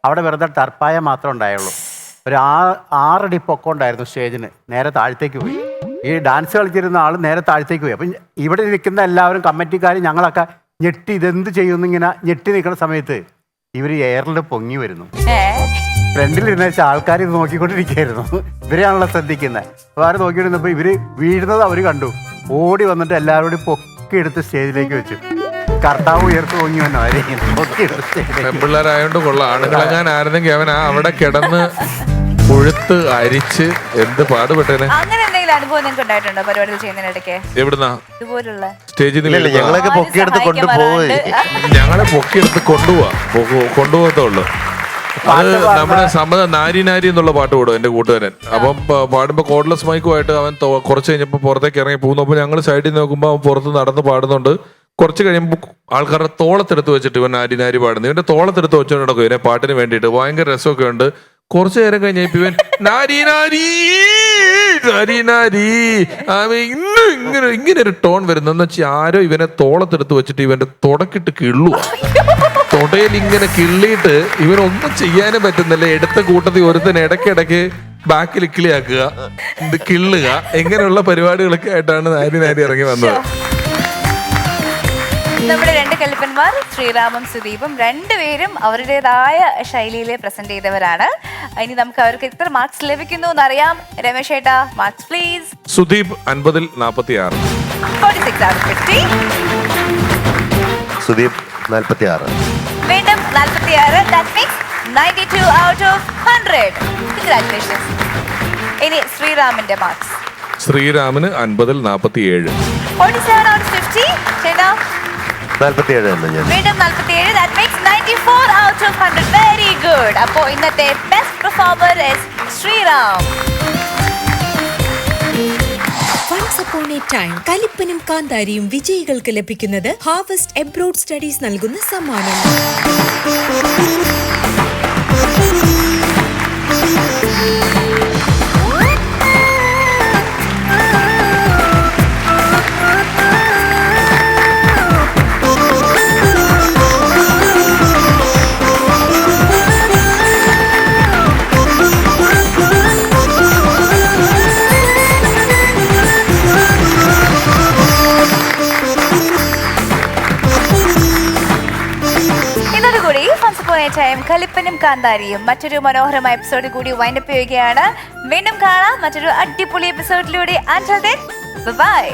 [SPEAKER 1] അവിടെ വെറുതെ ടർപ്പായ മാത്രമേ ഉണ്ടായുള്ളൂ. ഒരു 6 അടി പൊക്കം ഉണ്ടായിരുന്നു സ്റ്റേജിന്. നേരെ താഴത്തേക്ക് പോയി. ഈ ഡാൻസ് കളിച്ചിരുന്ന ആൾ നേരെ താഴത്തേക്ക് പോയി. അപ്പം ഇവിടെ നിൽക്കുന്ന എല്ലാവരും കമ്മിറ്റിക്കാർ ഞങ്ങളൊക്കെ ഞെട്ടി, ഇതെന്ത് ചെയ്യുമെന്ന് ഇങ്ങനെ ഞെട്ടി നിൽക്കുന്ന സമയത്ത് ഇവർ എയറിൽ പൊങ്ങി വരുന്നു. ഫ്രണ്ടിലിരുന്ന വെച്ചാൽ ആൾക്കാർ ഇത് നോക്കിക്കൊണ്ടിരിക്കുകയായിരുന്നു. ഇവരെയാണല്ലോ ശ്രദ്ധിക്കുന്നത്. അപ്പോൾ അവർ നോക്കിയിരുന്നപ്പോൾ ഇവർ വീഴുന്നത് അവർ കണ്ടു. ഓടി വന്നിട്ട് എല്ലാവരോടും പൊക്കിയെടുത്ത് സ്റ്റേജിലേക്ക് വെച്ചു. കർത്താവ് ഉയർത്ത് പൊങ്ങി വന്നു.
[SPEAKER 5] പെൺപിള്ളേരായോണ്ട് കൊള്ളാം. ആണുങ്ങളെങ്ങാൻ ആയിരുന്നെങ്കിൽ അവൻ അവിടെ കിടന്ന് കൊഴുത്ത് അരിച്ച് എന്ത് പാടുപെട്ടേനെ.
[SPEAKER 3] അങ്ങനെ എന്തെങ്കിലും അനുഭവം നിങ്ങൾക്ക് ഉണ്ടായിട്ടുണ്ടോ പരിപാടികൾ ചെയ്യുന്നതിനിടയ്ക്ക്?
[SPEAKER 5] എവിടുന്നാ?
[SPEAKER 3] ഇതുപോലുള്ള
[SPEAKER 5] സ്റ്റേജിൽ
[SPEAKER 6] ഞങ്ങളൊക്കെ പൊക്കിയെടുത്ത് കൊണ്ടുപോയി.
[SPEAKER 5] ഞങ്ങളെ പൊക്കിയെടുത്ത് കൊണ്ടുപോകത്തേ ഉള്ളു. അത് നമ്മുടെ സമ്മത നാരി നാരി എന്നുള്ള പാട്ട് പാടും എന്റെ കൂട്ടുകാരൻ. അപ്പം പാടുമ്പോ കോഡ്ലെസ് മൈക്കുമായിട്ട് അവൻ കുറച്ച് കഴിഞ്ഞപ്പോ പുറത്തേക്ക് ഇറങ്ങി പോകുന്നു. അപ്പൊ ഞങ്ങൾ സൈഡിൽ നോക്കുമ്പോ അവൻ പുറത്ത് നടന്ന് പാടുന്നുണ്ട്. കുറച്ച് കഴിയുമ്പോൾ ആൾക്കാരുടെ തോളത്തെടുത്ത് വെച്ചിട്ട് ഇവൻ നാരി നാരി പാടുന്നു. ഇവന്റെ തോളത്തെടുത്ത് വെച്ചോണ്ട് നടക്കും ഇവനെ പാട്ടിന് വേണ്ടിയിട്ട്. ഭയങ്കര രസമൊക്കെ ഉണ്ട്. കുറച്ചു നേരം കഴിഞ്ഞപ്പോ ഇവൻ നാരി നാരി നാരി നാരി ഇങ്ങനെ ഒരു ടോൺ വരുന്നെന്ന് വെച്ചാൽ ആരോ ഇവനെ തോളത്തെടുത്ത് വെച്ചിട്ട് ഇവന്റെ തുടക്കിട്ട് കിള്ളുക. തൊടയിൽ ഇങ്ങനെ കിള്ളിയിട്ട് ഇവനൊന്നും ചെയ്യാനും പറ്റുന്നില്ല. എടുത്ത കൂട്ടത്തിൽ ഒരുത്തൻ ഇടയ്ക്കിടയ്ക്ക് ബാക്കിൽ കിളിയാക്കുക, ഇത് കിള്ളുക, ഇങ്ങനെയുള്ള പരിപാടികളൊക്കെ ആയിട്ടാണ് നാരി നാരി ഇറങ്ങി വന്നത്.
[SPEAKER 3] നമ്മുടെ രണ്ട് കലിപ്പന്മാർ ശ്രീറാമും സുദീപും രണ്ടുപേരും അവരുടേതായ ശൈലിയിൽ പ്രസന്റ് ചെയ്തവരാണ്. ഇനി നമുക്ക് അവർക്ക് എത്ര മാർക്സ് ലഭിക്കുന്നു എന്നറിയാം. രമേശ് ഏട്ടാ, മാർക്സ് പ്ലീസ്.
[SPEAKER 5] സുദീപ് 50-ൽ 46.
[SPEAKER 3] 46 out of 50.
[SPEAKER 6] സുദീപ് 46.
[SPEAKER 3] വീണ്ടും 46. That makes 92 out of 100. Congratulations. ഇനി ശ്രീറാമിന്റെ മാർക്സ്.
[SPEAKER 5] ശ്രീരാമന് 50-ൽ 47.
[SPEAKER 3] 47 out of 50. ചേട്ടാ
[SPEAKER 6] 47 തന്നെ ഞാൻ.
[SPEAKER 3] വീണ്ടും 47. That makes 94 out of 100. Very good. അപ്പോ ഇന്നത്തെ best performer is Sreeram.
[SPEAKER 10] Once upon a time കലിപ്പനും കാന്താരിയും വിജയികൾക്ക് ലഭിക്കുന്നത് ഹാർവസ്റ്റ് എബ്രോഡ് സ്റ്റഡീസ് നൽകുന്ന സമ്മാനം.
[SPEAKER 3] കലിപ്പനും കാന്താരിയും മറ്റൊരു മനോഹരമായ എപ്പിസോഡ് കൂടി വൈൻഡപ്പ് ചെയ്യുകയാണ്. വീണ്ടും കാണാം മറ്റൊരു അടിപൊളി എപ്പിസോഡിലൂടെ. Until then, bye bye.